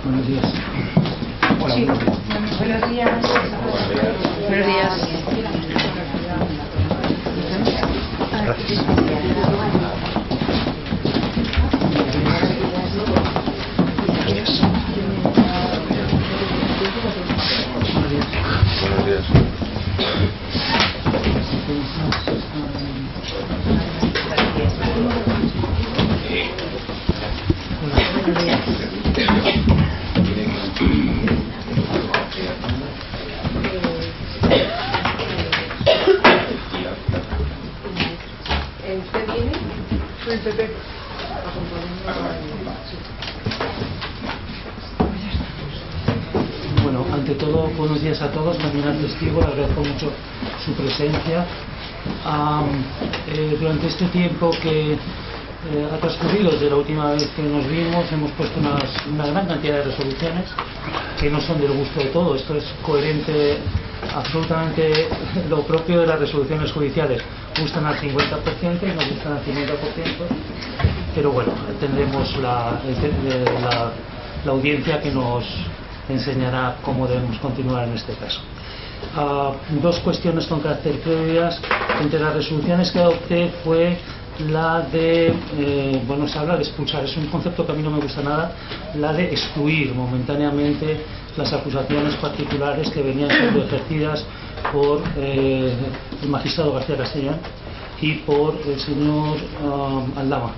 Buenos días. Hola, Sí. buenos días. Buenos días. Buenos días. Buenos días. ¿Usted viene? Soy Pepe. Bueno, ante todo, buenos días a todos. También al testigo, le agradezco mucho su presencia. Durante este tiempo que ha transcurrido desde la última vez que nos vimos, hemos puesto una gran cantidad de resoluciones que no son del gusto de todos. Esto es coherente, absolutamente lo propio de las resoluciones judiciales. Gustan al 50% y nos gustan al 50%, pero bueno, tendremos la audiencia que nos enseñará cómo debemos continuar en este caso. Dos cuestiones con carácter previas. Entre las resoluciones que adopté fue la de, bueno, se habla de expulsar, es un concepto que a mí no me gusta nada, la de excluir momentáneamente las acusaciones particulares que venían siendo ejercidas por el magistrado García Castellón y por el señor Aldama.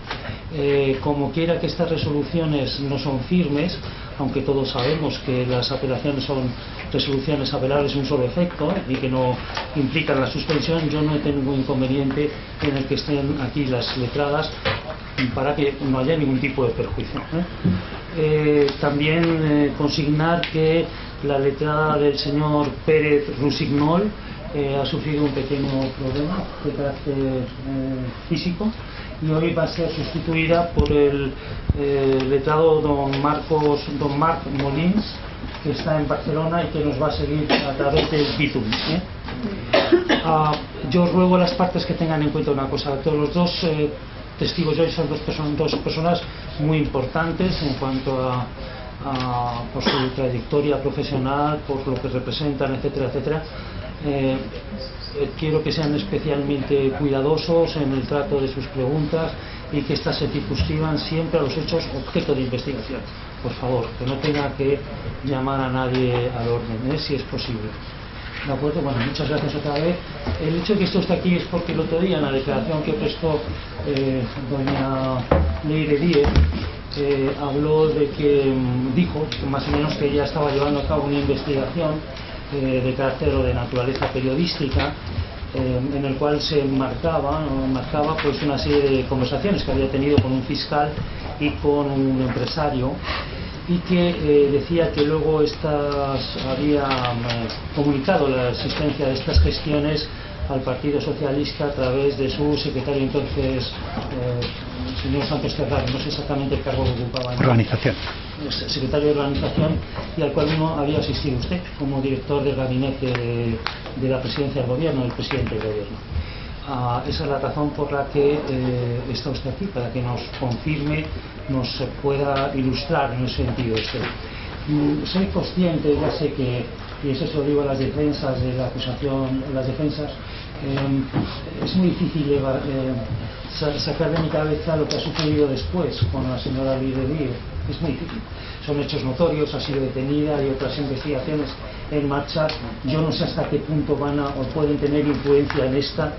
Como quiera que estas resoluciones no son firmes, aunque todos sabemos que las apelaciones son resoluciones apelables de un solo efecto y que no implican la suspensión, yo no tengo inconveniente en el que estén aquí las letradas para que no haya ningún tipo de perjuicio. También consignar que la letrada del señor Pérez Rusignol ha sufrido un pequeño problema de carácter físico y hoy va a ser sustituida por el letrado don Marc Molins, que está en Barcelona y que nos va a seguir a través del Bitum. Yo ruego a las partes que tengan en cuenta una cosa. Todos los dos testigos de hoy son dos personas muy importantes en cuanto por su trayectoria profesional, por lo que representan, etcétera, etcétera. Quiero que sean especialmente cuidadosos en el trato de sus preguntas y que éstas se circunscriban siempre a los hechos objeto de investigación. Por favor, que no tenga que llamar a nadie al orden, si es posible. ¿De acuerdo? Bueno, muchas gracias otra vez. El hecho de que esto esté aquí es porque el otro día en la declaración que prestó doña Leire Díez habló de que dijo más o menos que ella estaba llevando a cabo una investigación de carácter o de naturaleza periodística, en el cual se marcaba pues una serie de conversaciones que había tenido con un fiscal y con un empresario, y que decía que luego había comunicado la existencia de estas gestiones al Partido Socialista a través de su secretario entonces, señor Santos Ferrari, no sé exactamente el cargo que ocupaba. Organización. Secretario de Organización, y al cual uno había asistido usted como director del gabinete de la presidencia del gobierno, del presidente del gobierno. Esa es la razón por la que está usted aquí, para que nos confirme, nos pueda ilustrar en ese sentido usted. Soy consciente, ya sé que, y eso se lo digo a las defensas de la acusación, las defensas, es muy difícil sacar de mi cabeza lo que ha sucedido después con la señora Leire Díez. Es muy difícil. Son hechos notorios, ha sido detenida y otras investigaciones en marcha. Yo no sé hasta qué punto van o pueden tener influencia en esta,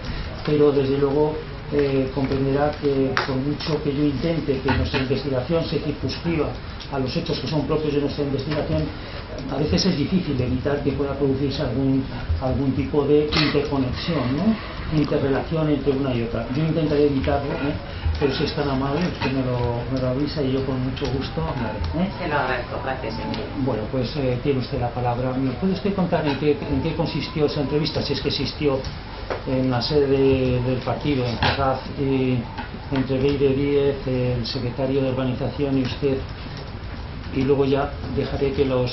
pero desde luego comprenderá que por mucho que yo intente que nuestra investigación se circunscriba a los hechos que son propios de nuestra investigación, a veces es difícil evitar que pueda producirse algún tipo de interconexión, ¿no? Interrelación entre una y otra. Yo intentaré evitarlo, pero si es tan amable, usted me lo avisa y yo con mucho gusto hablaré. Se lo agradezco, gracias, señor. Bueno, pues tiene usted la palabra. ¿Me puede usted contar en qué consistió esa entrevista, si es que existió, en la sede del partido, en Ferraz, entre Leire Díez, el secretario de Organización y usted? Y luego ya dejaré que los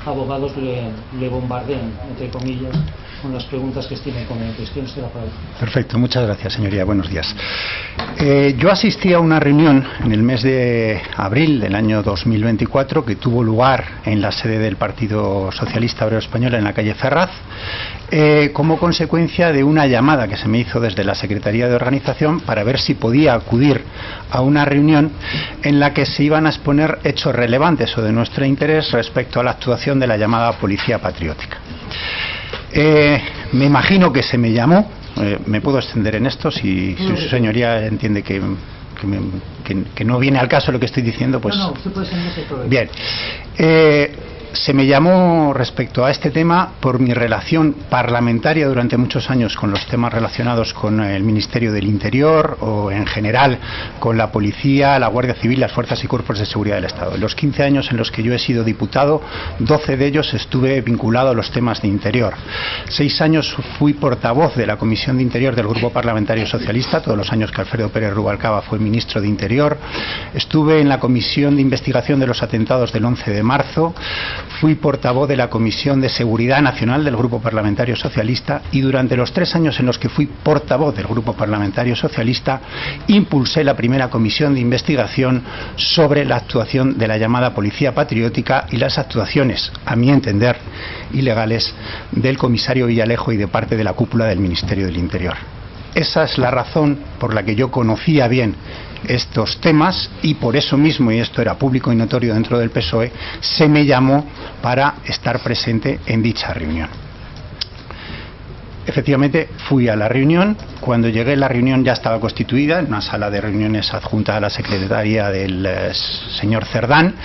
abogados le bombardeen, entre comillas, con las preguntas que estimen convenientes. Tiene usted la palabra. Perfecto, muchas gracias, señoría. Buenos días. Yo asistí a una reunión en el mes de abril del año 2024 que tuvo lugar en la sede del Partido Socialista Obrero Español en la calle Ferraz, como consecuencia de una llamada que se me hizo desde la Secretaría de Organización para ver si podía acudir a una reunión en la que se iban a exponer hechos relevantes o de nuestro interés respecto a la actuación de la llamada Policía Patriótica. Me imagino que se me llamó, me puedo extender en esto, si su señoría entiende que no viene al caso lo que estoy diciendo, pues... No, usted puede extenderse el problema. Bien. Se me llamó respecto a este tema por mi relación parlamentaria durante muchos años con los temas relacionados con el Ministerio del Interior o en general con la Policía, la Guardia Civil, las Fuerzas y Cuerpos de Seguridad del Estado. En los 15 años en los que yo he sido diputado, 12 de ellos estuve vinculado a los temas de Interior. 6 años fui portavoz de la Comisión de Interior del Grupo Parlamentario Socialista, todos los años que Alfredo Pérez Rubalcaba fue ministro de Interior. Estuve en la Comisión de Investigación de los Atentados del 11 de marzo. Fui portavoz de la Comisión de Seguridad Nacional del Grupo Parlamentario Socialista y durante los 3 años en los que fui portavoz del Grupo Parlamentario Socialista impulsé la primera comisión de investigación sobre la actuación de la llamada Policía Patriótica y las actuaciones, a mi entender, ilegales del comisario Villalejo y de parte de la cúpula del Ministerio del Interior. Esa es la razón por la que yo conocía bien estos temas y por eso mismo, y esto era público y notorio dentro del PSOE, se me llamó para estar presente en dicha reunión. Efectivamente, fui a la reunión. Cuando llegué, la reunión ya estaba constituida en una sala de reuniones adjunta a la secretaría del señor Cerdán.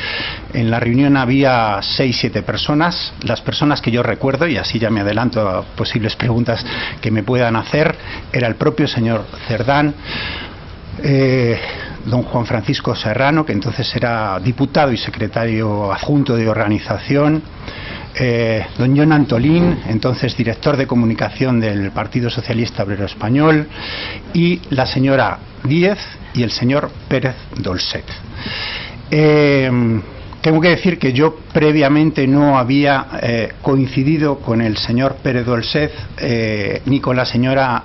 En la reunión había 6-7 personas. Las personas que yo recuerdo, y así ya me adelanto a posibles preguntas que me puedan hacer, era el propio señor Cerdán, don Juan Francisco Serrano, que entonces era diputado y secretario adjunto de organización, don John Antolín, entonces director de comunicación del Partido Socialista Obrero Español, y la señora Díez y el señor Pérez Dolcet. Tengo que decir que yo previamente no había coincidido con el señor Pérez Dolcet ni con la señora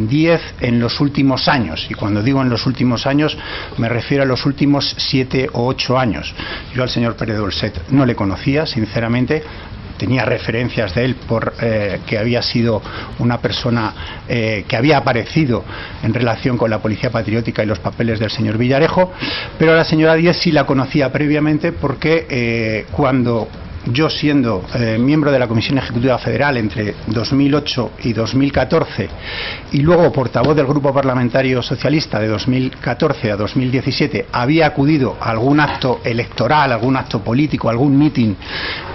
Díez en los últimos años, y cuando digo en los últimos años me refiero a los últimos 7 o 8 años. Yo al señor Pérez Dolcet no le conocía, sinceramente. Tenía referencias de él por que había sido una persona que había aparecido en relación con la Policía Patriótica y los papeles del señor Villarejo, pero a la señora Díez sí la conocía previamente porque cuando yo, siendo miembro de la Comisión Ejecutiva Federal entre 2008 y 2014 y luego portavoz del Grupo Parlamentario Socialista de 2014 a 2017, había acudido a algún acto electoral, algún acto político, algún mitin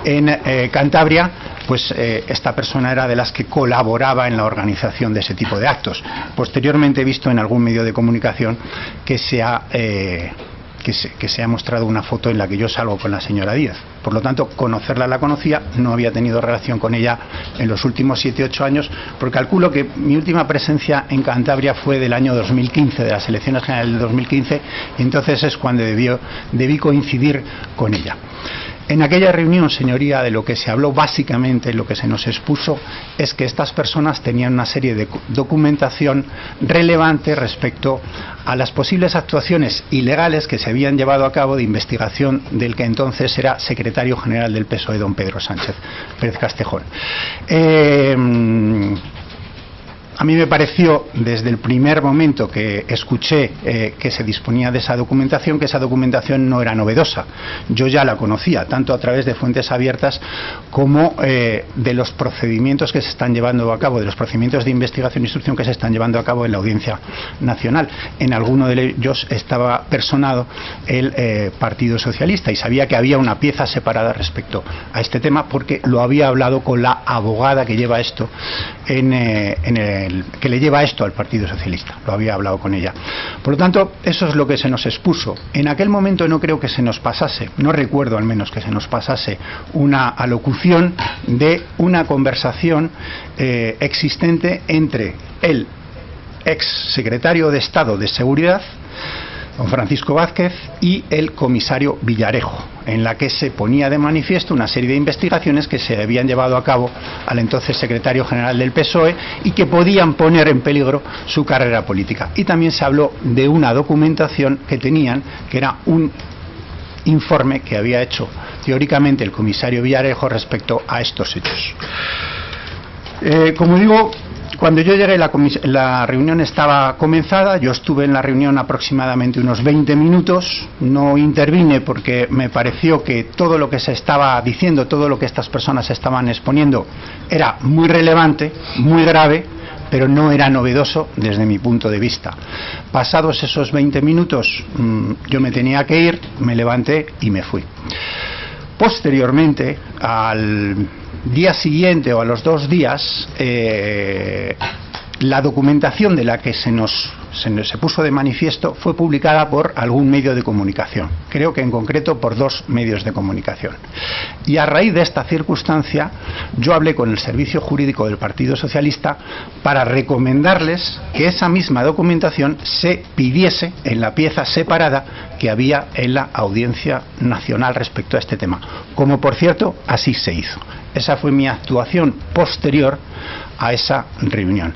en Cantabria, pues esta persona era de las que colaboraba en la organización de ese tipo de actos. Posteriormente he visto en algún medio de comunicación que se ha mostrado una foto en la que yo salgo con la señora Díaz. Por lo tanto, conocerla la conocía, no había tenido relación con ella en los últimos 7-8 años, porque calculo que mi última presencia en Cantabria fue del año 2015, de las elecciones generales de 2015, y entonces es cuando debí coincidir con ella. En aquella reunión, señoría, de lo que se habló básicamente, lo que se nos expuso, es que estas personas tenían una serie de documentación relevante respecto a las posibles actuaciones ilegales que se habían llevado a cabo de investigación del que entonces era secretario general del PSOE, don Pedro Sánchez Pérez Castejón. A mí me pareció, desde el primer momento que escuché que se disponía de esa documentación, que esa documentación no era novedosa. Yo ya la conocía, tanto a través de fuentes abiertas como de los procedimientos que se están llevando a cabo, de los procedimientos de investigación e instrucción que se están llevando a cabo en la Audiencia Nacional. En alguno de ellos estaba personado el Partido Socialista y sabía que había una pieza separada respecto a este tema porque lo había hablado con la abogada que lleva esto que le lleva esto al Partido Socialista, lo había hablado con ella. Por lo tanto, eso es lo que se nos expuso. En aquel momento no creo que se nos pasase, no recuerdo al menos que se nos pasase una alocución de una conversación existente entre el ex secretario de Estado de Seguridad, don Francisco Vázquez, y el comisario Villarejo. en la que se ponía de manifiesto una serie de investigaciones que se habían llevado a cabo al entonces secretario general del PSOE y que podían poner en peligro su carrera política. Y también se habló de una documentación que tenían, que era un informe que había hecho teóricamente el comisario Villarejo respecto a estos hechos. Como digo, cuando yo llegué la reunión estaba comenzada, yo estuve en la reunión aproximadamente unos 20 minutos, no intervine porque me pareció que todo lo que se estaba diciendo, todo lo que estas personas estaban exponiendo era muy relevante, muy grave, pero no era novedoso desde mi punto de vista. Pasados esos 20 minutos yo me tenía que ir, me levanté y me fui. Posteriormente, al día siguiente o a los 2 días, la documentación de la que se puso de manifiesto fue publicada por algún medio de comunicación, creo que en concreto por 2 medios de comunicación. Y a raíz de esta circunstancia yo hablé con el servicio jurídico del Partido Socialista para recomendarles que esa misma documentación se pidiese en la pieza separada que había en la Audiencia Nacional respecto a este tema, como por cierto así se hizo. Esa fue mi actuación posterior a esa reunión.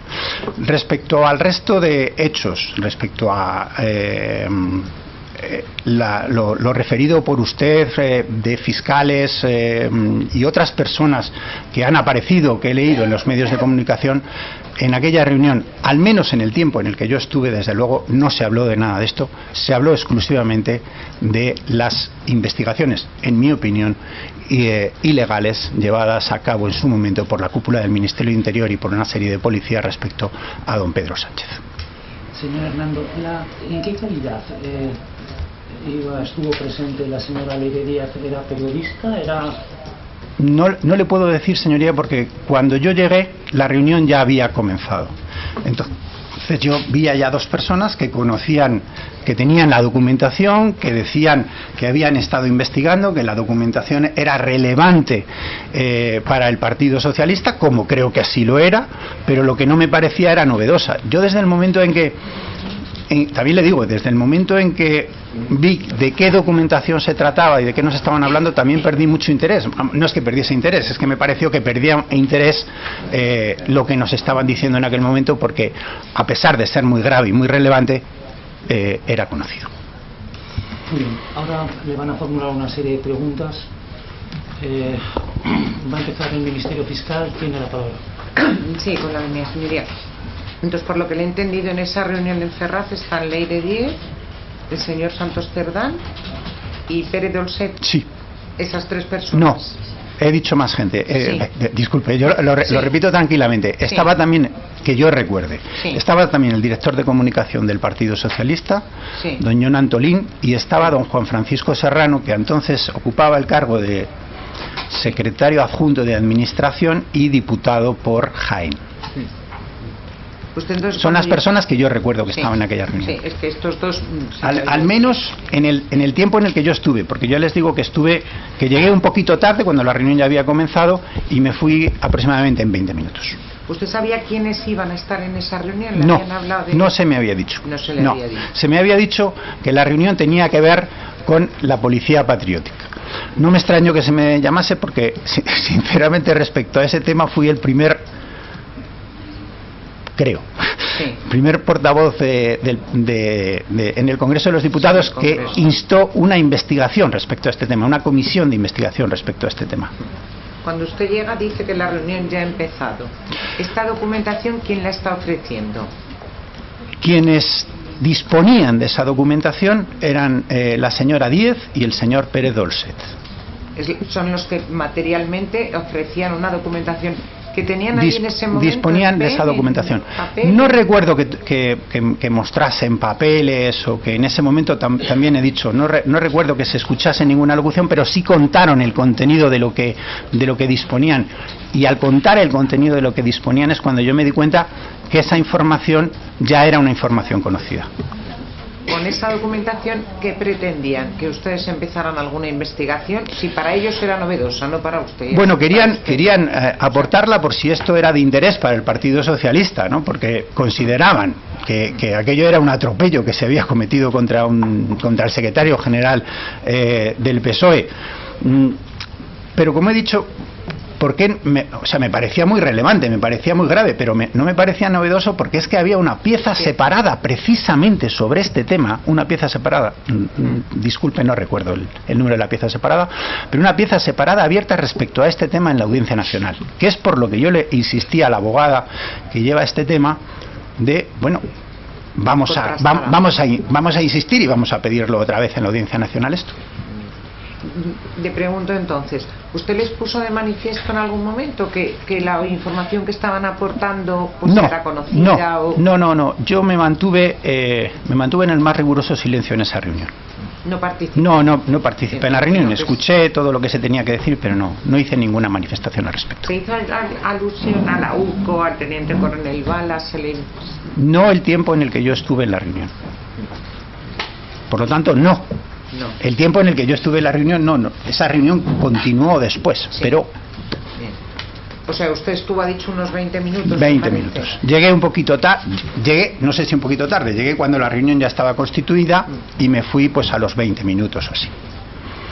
Respecto al resto de hechos, respecto a lo referido por usted de fiscales y otras personas que han aparecido, que he leído en los medios de comunicación, en aquella reunión, al menos en el tiempo en el que yo estuve, desde luego no se habló de nada de esto, se habló exclusivamente de las investigaciones, en mi opinión, ilegales llevadas a cabo en su momento por la cúpula del Ministerio del Interior y por una serie de policías respecto a don Pedro Sánchez. Señor Hernando, ¿en qué calidad estuvo presente la señora Leire Díaz? ¿Era periodista? No le puedo decir, señoría, porque cuando yo llegué la reunión ya había comenzado. Entonces yo vi allá 2 personas que conocían, que tenían la documentación, que decían que habían estado investigando, que la documentación era relevante para el Partido Socialista, como creo que así lo era, pero lo que no me parecía era novedosa. Yo desde el momento en que, también le digo, desde el momento en que vi de qué documentación se trataba y de qué nos estaban hablando, también perdí mucho interés. No es que perdiese interés, es que me pareció que perdía interés lo que nos estaban diciendo en aquel momento, porque a pesar de ser muy grave y muy relevante, era conocido. Muy bien, ahora le van a formular una serie de preguntas. Va a empezar el Ministerio Fiscal. Tiene la palabra. Sí, con la mía, señoría. Entonces, por lo que le he entendido, en esa reunión en Ferraz están Leire Díez, el señor Santos Cerdán y Pere Dolcet. Sí. Esas 3 personas. No, he dicho más gente. Sí. Disculpe, yo lo repito tranquilamente. Sí. Estaba también, que yo recuerde, sí, estaba también el director de comunicación del Partido Socialista, sí, don John Antolín, y estaba don Juan Francisco Serrano, que entonces ocupaba el cargo de secretario adjunto de Administración y diputado por Jaén. sí. Usted, entonces, son las personas que yo recuerdo que sí, estaban en aquella reunión. Sí, es que estos 2... Al menos en el tiempo en el que yo estuve, porque yo les digo que llegué un poquito tarde cuando la reunión ya había comenzado y me fui aproximadamente en 20 minutos. ¿Usted sabía quiénes iban a estar en esa reunión? No, habían hablado de... no se me había dicho. No se le había dicho. Se me había dicho que la reunión tenía que ver con la Policía Patriótica. No me extrañó que se me llamase porque, sinceramente, respecto a ese tema fui el primer, creo, sí, primer portavoz en el Congreso de los Diputados que instó una investigación respecto a este tema, una comisión de investigación respecto a este tema. Cuando usted llega dice que la reunión ya ha empezado. ¿Esta documentación quién la está ofreciendo? Quienes disponían de esa documentación eran la señora Díez y el señor Pérez Dolcet. Son los que materialmente ofrecían una documentación que tenían ahí en ese momento. Disponían de esa documentación. No recuerdo que mostrasen papeles o que en ese momento también he dicho, no recuerdo que se escuchase ninguna locución, pero sí contaron el contenido de lo que disponían. Y al contar el contenido de lo que disponían es cuando yo me di cuenta que esa información ya era una información conocida. con esa documentación, ¿qué pretendían? ¿Que ustedes empezaran alguna investigación? Si para ellos era novedosa, no para usted. Bueno, querían aportarla por si esto era de interés para el Partido Socialista, ¿no? Porque consideraban que aquello era un atropello que se había cometido contra el secretario general del PSOE. Pero como he dicho, me parecía muy relevante, me parecía muy grave, pero no me parecía novedoso porque es que había una pieza separada precisamente sobre este tema, una pieza separada, disculpe, no recuerdo el número de la pieza separada, pero una pieza separada abierta respecto a este tema en la Audiencia Nacional, que es por lo que yo le insistí a la abogada que lleva este tema de, bueno, vamos a insistir y vamos a pedirlo otra vez en la Audiencia Nacional esto. Le pregunto entonces, ¿usted les puso de manifiesto en algún momento que la información que estaban aportando pues era conocida? No, yo me mantuve en el más riguroso silencio en esa reunión. ¿No participé? No participé en la reunión, escuché todo lo que se tenía que decir, pero no hice ninguna manifestación al respecto. ¿Se hizo alusión a la UCO, al teniente coronel Balas? No el tiempo en el que yo estuve en la reunión. Por lo tanto, no. El tiempo en el que yo estuve en la reunión, no. Esa reunión continuó después, sí. Pero... Bien. O sea, usted estuvo, ha dicho, unos 20 minutos. 20 minutos. Llegué un poquito tarde, no sé si un poquito tarde, llegué cuando la reunión ya estaba constituida y me fui pues a los 20 minutos o así.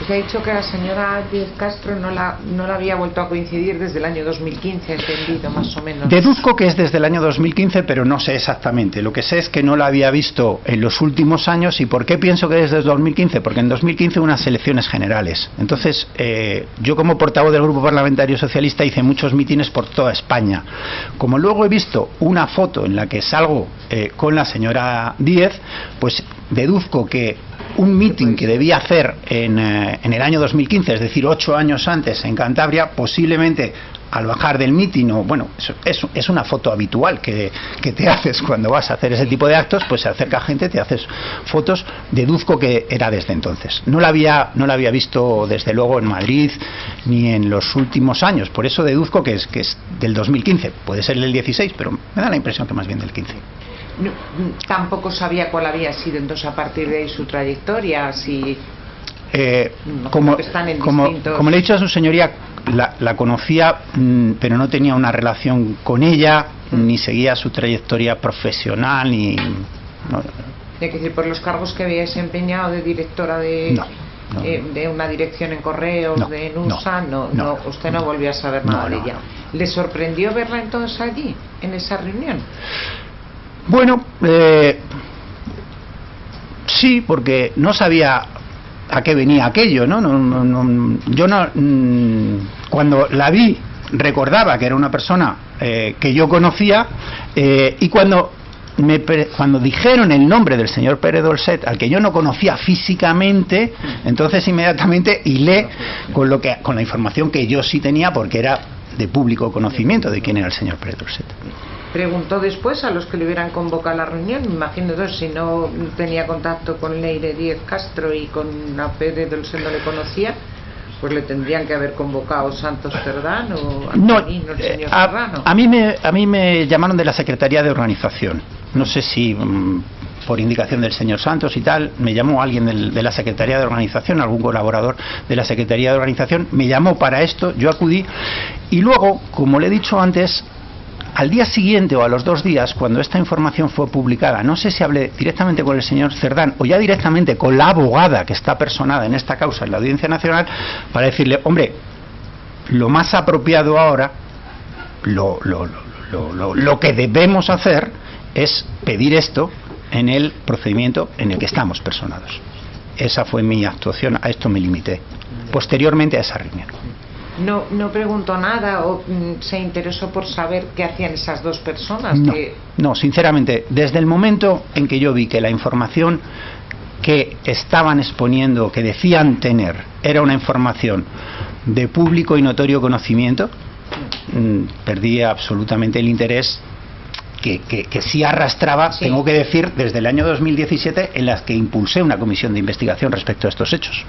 Usted ha dicho que la señora Díez Castro no la había vuelto a coincidir desde el año 2015, entendido, más o menos. Deduzco que es desde el año 2015, pero no sé exactamente. Lo que sé es que no la había visto en los últimos años. ¿Y por qué pienso que es desde 2015? Porque en 2015 hubo unas elecciones generales. Entonces, yo como portavoz del Grupo Parlamentario Socialista hice muchos mítines por toda España. Como luego he visto una foto en la que salgo con la señora Díez, pues deduzco que un mitin que debía hacer en el año 2015, es decir, 8 años antes en Cantabria, posiblemente al bajar del mitin, o bueno, es una foto habitual que te haces cuando vas a hacer ese tipo de actos, pues se acerca gente, te haces fotos, deduzco que era desde entonces. No la había visto desde luego en Madrid ni en los últimos años, por eso deduzco que es del 2015, puede ser del 16, pero me da la impresión que más bien del 15. No, tampoco sabía cuál había sido entonces a partir de ahí su trayectoria, si como le he dicho a su señoría, la conocía, pero no tenía una relación con ella, ni seguía su trayectoria profesional, ni es decir, por los cargos que había desempeñado de directora de una dirección en correos de NUSA, usted no volvió a saber nada de ella. ¿Le sorprendió verla entonces allí, en esa reunión? Bueno, sí, porque no sabía a qué venía aquello, ¿no? Yo cuando la vi recordaba que era una persona que yo conocía, y cuando dijeron el nombre del señor Pere Dolcet, al que yo no conocía físicamente, entonces inmediatamente hilé con la información que yo sí tenía, porque era de público conocimiento de quién era el señor Pere Dolcet. Preguntó después a los que le hubieran convocado a la reunión, me imagino, entonces, si no tenía contacto con Leire Díez Castro y con a Pere Dolcet no le conocía, pues le tendrían que haber convocado Santos Cerdán o Antonino, el señor Serrano. A mí me llamaron de la Secretaría de Organización, no sé si por indicación del señor Santos y tal, me llamó alguien de la Secretaría de Organización, algún colaborador de la Secretaría de Organización, me llamó para esto, yo acudí, y luego, como le he dicho antes, al día siguiente o a los 2 días, cuando esta información fue publicada, no sé si hablé directamente con el señor Cerdán o ya directamente con la abogada que está personada en esta causa en la Audiencia Nacional, para decirle, hombre, lo más apropiado ahora, lo que debemos hacer es pedir esto en el procedimiento en el que estamos personados. Esa fue mi actuación, a esto me limité, posteriormente a esa reunión. No preguntó nada o se interesó por saber qué hacían esas dos personas. No, sinceramente, desde el momento en que yo vi que la información que estaban exponiendo, que decían tener, era una información de público y notorio conocimiento, perdí absolutamente el interés que sí arrastraba, sí, tengo que decir, desde el año 2017, en las que impulsé una comisión de investigación respecto a estos hechos.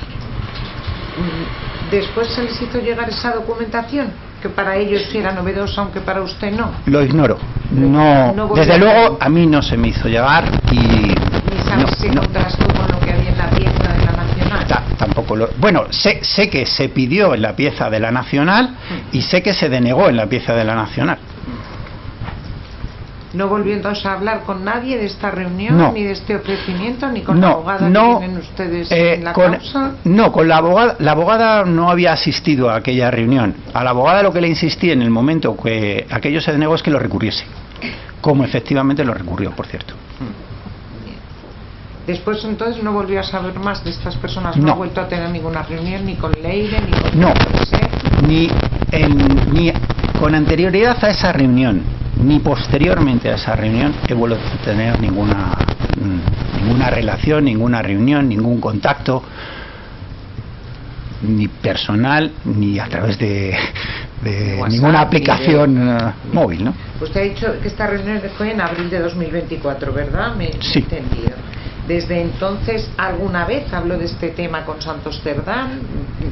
¿Después se les hizo llegar esa documentación? Que para ellos sí era novedosa, aunque para usted no. Lo ignoro. No, desde luego a mí no se me hizo llegar y ¿Sabes si contrastó con lo que había en la pieza de la Nacional? Tampoco lo... Bueno, sé que se pidió en la pieza de la Nacional y sé que se denegó en la pieza de la Nacional. ¿No volvió entonces a hablar con nadie de esta reunión, no, ni de este ofrecimiento, ni con la abogada que tienen ustedes en la causa? No, con la abogada no había asistido a aquella reunión. A la abogada lo que le insistí en el momento que aquello se denegó es que lo recurriese, como efectivamente lo recurrió, por cierto. Bien. Después entonces no volvió a saber más de estas personas, no ha vuelto a tener ninguna reunión ni con Leire, ni con ni con anterioridad a esa reunión, ni posteriormente a esa reunión he vuelto a tener ninguna relación, ninguna reunión, ningún contacto, ni personal, ni a través de WhatsApp, ninguna aplicación móvil, ¿no? Usted ha dicho que esta reunión fue en abril de 2024, ¿verdad? Sí. Entendido. Desde entonces, ¿alguna vez habló de este tema con Santos Cerdán?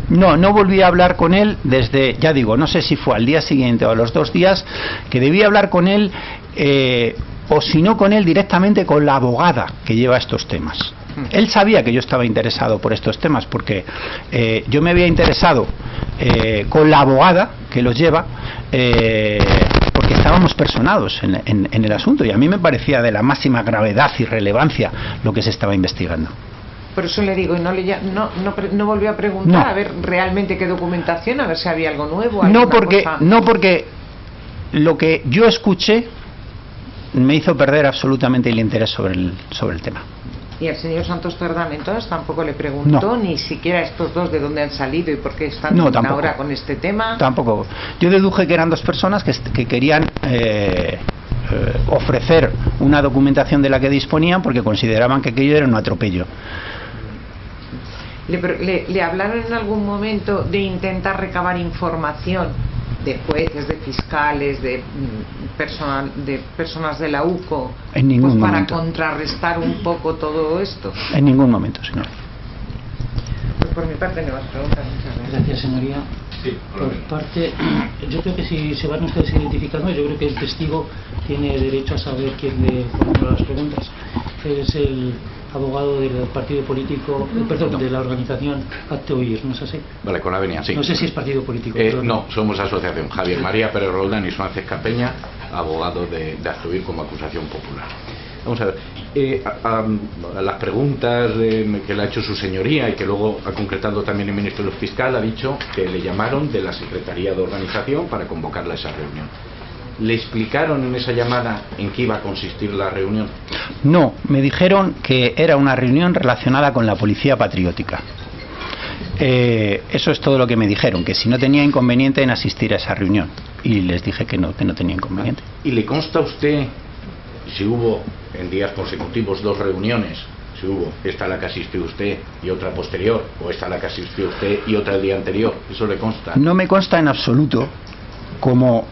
No volví a hablar con él desde, ya digo, no sé si fue al día siguiente o a los 2 días, que debí hablar con él, o si no con él directamente con la abogada que lleva estos temas. Él sabía que yo estaba interesado por estos temas porque yo me había interesado con la abogada que los lleva, porque estábamos personados en el asunto y a mí me parecía de la máxima gravedad y relevancia lo que se estaba investigando. Por eso le digo, y no volvió a preguntar a ver realmente qué documentación, a ver si había algo nuevo. No porque lo que yo escuché me hizo perder absolutamente el interés sobre el tema. Y el señor Santos Cerdán entonces tampoco le preguntó ni siquiera estos dos de dónde han salido y por qué están ahora con este tema. Tampoco. Yo deduje que eran 2 personas que querían ofrecer una documentación de la que disponían porque consideraban que aquello era un atropello. ¿Le hablaron en algún momento de intentar recabar información de jueces, de fiscales, de personas de la UCO, en ningún momento, para contrarrestar un poco todo esto? En ningún momento, señor. Pues por mi parte no más preguntas. Gracias, señoría. Sí, por parte, yo creo que si se van ustedes identificando, yo creo que el testigo tiene derecho a saber quién le formula las preguntas. Es el abogado del partido político, perdón, de la organización Hazte Oír, ¿no es así? Vale, con la venia, sí. No sé si es partido político. No, somos asociación. Javier María Pérez Roldán y Suárez Capeña, abogado de Hazte Oír como acusación popular. Vamos a ver, a las preguntas que le ha hecho su señoría y que luego ha concretado también el ministro fiscal, ha dicho que le llamaron de la Secretaría de Organización para convocarla a esa reunión. ¿Le explicaron en esa llamada en qué iba a consistir la reunión? No, me dijeron que era una reunión relacionada con la policía patriótica. Eso es todo lo que me dijeron, que si no tenía inconveniente en asistir a esa reunión. Y les dije que no tenía inconveniente. ¿Y le consta a usted si hubo en días consecutivos 2 reuniones? Si hubo esta a la que asistió usted y otra posterior, o esta a la que asistió usted y otra el día anterior, ¿eso le consta? No me consta en absoluto. Como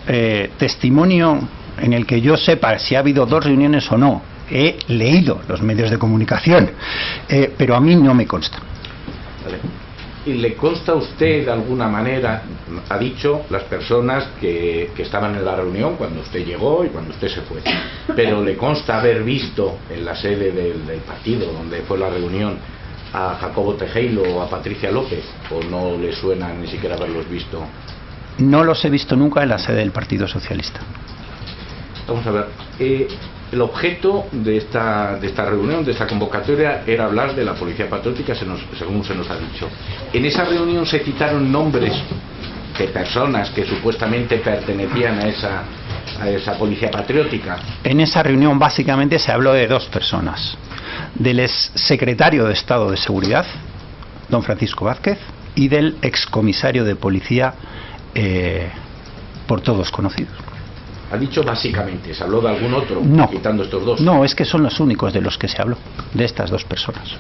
testimonio en el que yo sepa si ha habido 2 reuniones o no, he leído los medios de comunicación, pero a mí no me consta. Vale. ¿Y le consta a usted de alguna manera, ha dicho las personas que estaban en la reunión cuando usted llegó y cuando usted se fue, pero le consta haber visto en la sede del partido donde fue la reunión a Jacobo Tejero o a Patricia López, o no le suena ni siquiera haberlos visto? No los he visto nunca en la sede del Partido Socialista. Vamos a ver, el objeto de esta reunión, de esta convocatoria, era hablar de la policía patriótica, según se nos ha dicho. En esa reunión se citaron nombres de personas que supuestamente pertenecían a esa policía patriótica. En esa reunión básicamente se habló de 2 personas, del exsecretario de Estado de Seguridad, don Francisco Vázquez, y del excomisario de policía, por todos conocidos. Ha dicho básicamente, ¿se habló de algún otro, quitando estos 2? No, es que son los únicos de los que se habló, de estas 2 personas.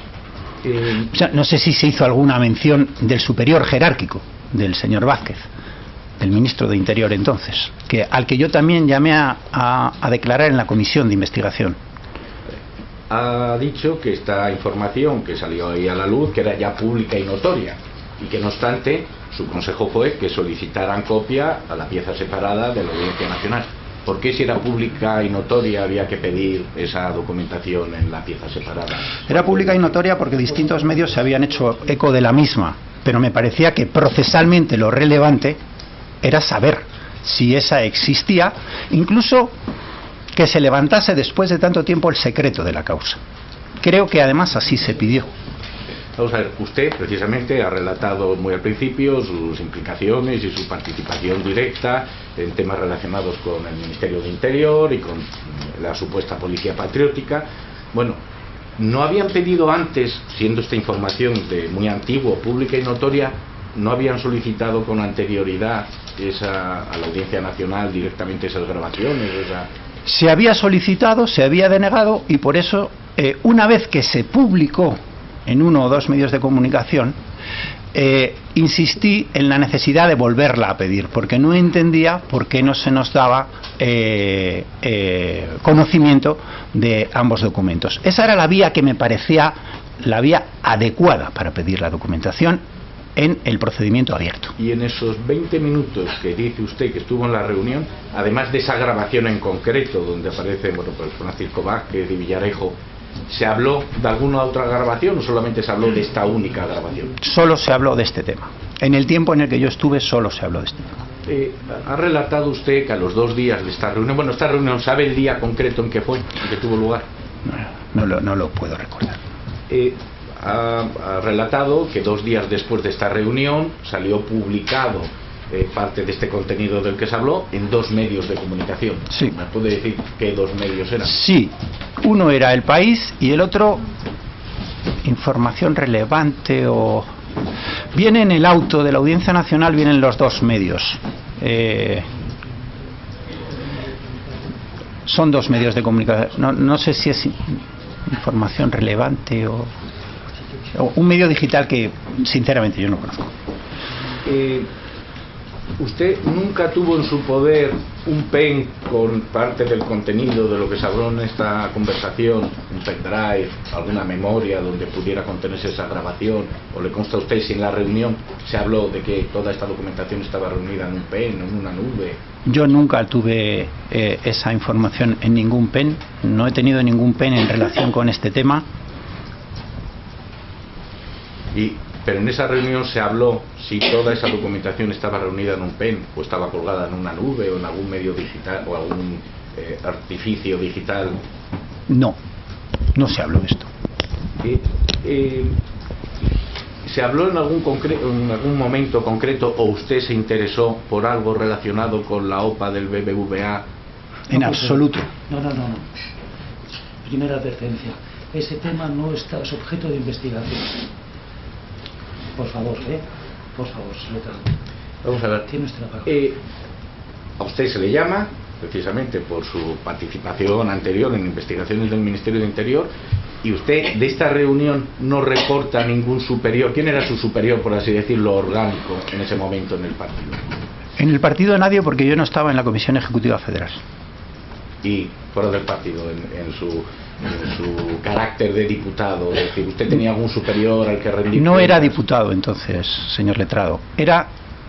O sea, no sé si se hizo alguna mención del superior jerárquico, del señor Vázquez, del ministro de Interior entonces, al que yo también llamé a declarar en la comisión de investigación. Ha dicho que esta información que salió ahí a la luz, que era ya pública y notoria, y que no obstante su consejo fue que solicitaran copia a la pieza separada de la Audiencia Nacional. ¿Por qué si era pública y notoria había que pedir esa documentación en la pieza separada? Era pública y notoria porque distintos medios se habían hecho eco de la misma, pero me parecía que procesalmente lo relevante era saber si esa existía, incluso que se levantase después de tanto tiempo el secreto de la causa. Creo que además así se pidió. Vamos a ver, usted precisamente ha relatado muy al principio sus implicaciones y su participación directa en temas relacionados con el Ministerio de Interior y con la supuesta policía patriótica. Bueno, ¿no habían pedido antes, siendo esta información de muy antiguo, pública y notoria, no habían solicitado con anterioridad a la Audiencia Nacional directamente esas grabaciones? Se había solicitado, se había denegado, y por eso, una vez que se publicó en uno o dos medios de comunicación, insistí en la necesidad de volverla a pedir, porque no entendía por qué no se nos daba conocimiento de ambos documentos. Esa era la vía que me parecía la vía adecuada para pedir la documentación en el procedimiento abierto. Y en esos 20 minutos que dice usted que estuvo en la reunión, además de esa grabación en concreto, donde aparecen Francisco Vázquez y Villarejo, ¿se habló de alguna otra grabación o solamente se habló de esta única grabación? Solo se habló de este tema. En el tiempo en el que yo estuve, solo se habló de este tema. Ha relatado usted que a los 2 días de esta reunión, bueno, esta reunión, ¿sabe el día concreto en que fue, en que tuvo lugar? No lo puedo recordar. Ha relatado que 2 días después de esta reunión salió publicado parte de este contenido del que se habló en 2 medios de comunicación. Sí. ¿Me puede decir qué 2 medios eran? Sí, uno era El País y el otro Información Relevante, o viene en el auto de la Audiencia Nacional, vienen los 2 medios. Son 2 medios de comunicación. No sé si es Información Relevante o un medio digital que sinceramente yo no conozco. ¿Usted nunca tuvo en su poder un pen con parte del contenido de lo que se habló en esta conversación, un pendrive, alguna memoria donde pudiera contenerse esa grabación? ¿O le consta a usted si en la reunión se habló de que toda esta documentación estaba reunida en un pen, en una nube? Yo nunca tuve esa información en ningún pen, no he tenido ningún pen en relación con este tema. Pero en esa reunión se habló si toda esa documentación estaba reunida en un pen o estaba colgada en una nube o en algún medio digital o algún artificio digital. No se habló de esto. ¿Se habló en algún momento concreto o usted se interesó por algo relacionado con la OPA del BBVA? En absoluto. No. Primera advertencia. Ese tema no está objeto de investigación. Por favor, secretario. Vamos a ver. Tiene usted la palabra. A usted se le llama, precisamente por su participación anterior en investigaciones del Ministerio de Interior, y usted de esta reunión no reporta a ningún superior. ¿Quién era su superior, por así decirlo, orgánico en ese momento en el partido? En el partido nadie, porque yo no estaba en la Comisión Ejecutiva Federal. Y fuera del partido, en su carácter de diputado, es decir, ¿usted tenía algún superior al que rendir? No era diputado entonces, señor letrado, era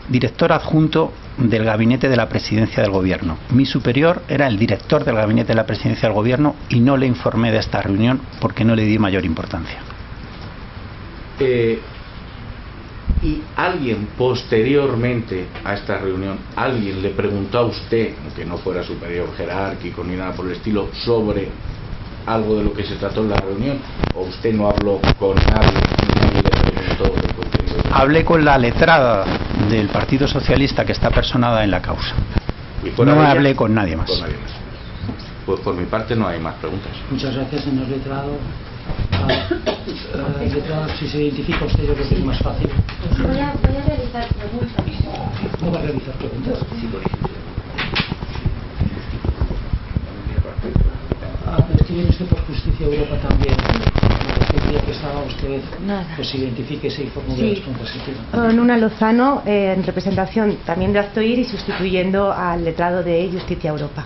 director adjunto del gabinete de la presidencia del gobierno. Mi superior era el director del gabinete de la presidencia del gobierno y no le informé de esta reunión porque no le di mayor importancia. Y alguien posteriormente a esta reunión, alguien le preguntó a usted, aunque no fuera superior jerárquico ni nada por el estilo, sobre algo de lo que se trató en la reunión, o usted no habló con nadie, ni le preguntó del contenido? Hablé con la letrada del Partido Socialista que está personada en la causa. No hablé con nadie más. Pues por mi parte no hay más preguntas. Muchas gracias, señor letrado. Letrado, si se identifica usted, yo creo que es más fácil. Voy a realizar preguntas. ¿No va a realizar preguntas? Sí, por ejemplo. Es que viene usted por Justicia Europa también. Decía que estaba usted, pues identifíquese y formule las preguntas que quiera. Nuna Lozano, en representación también de Actoir y sustituyendo al letrado de Justicia Europa.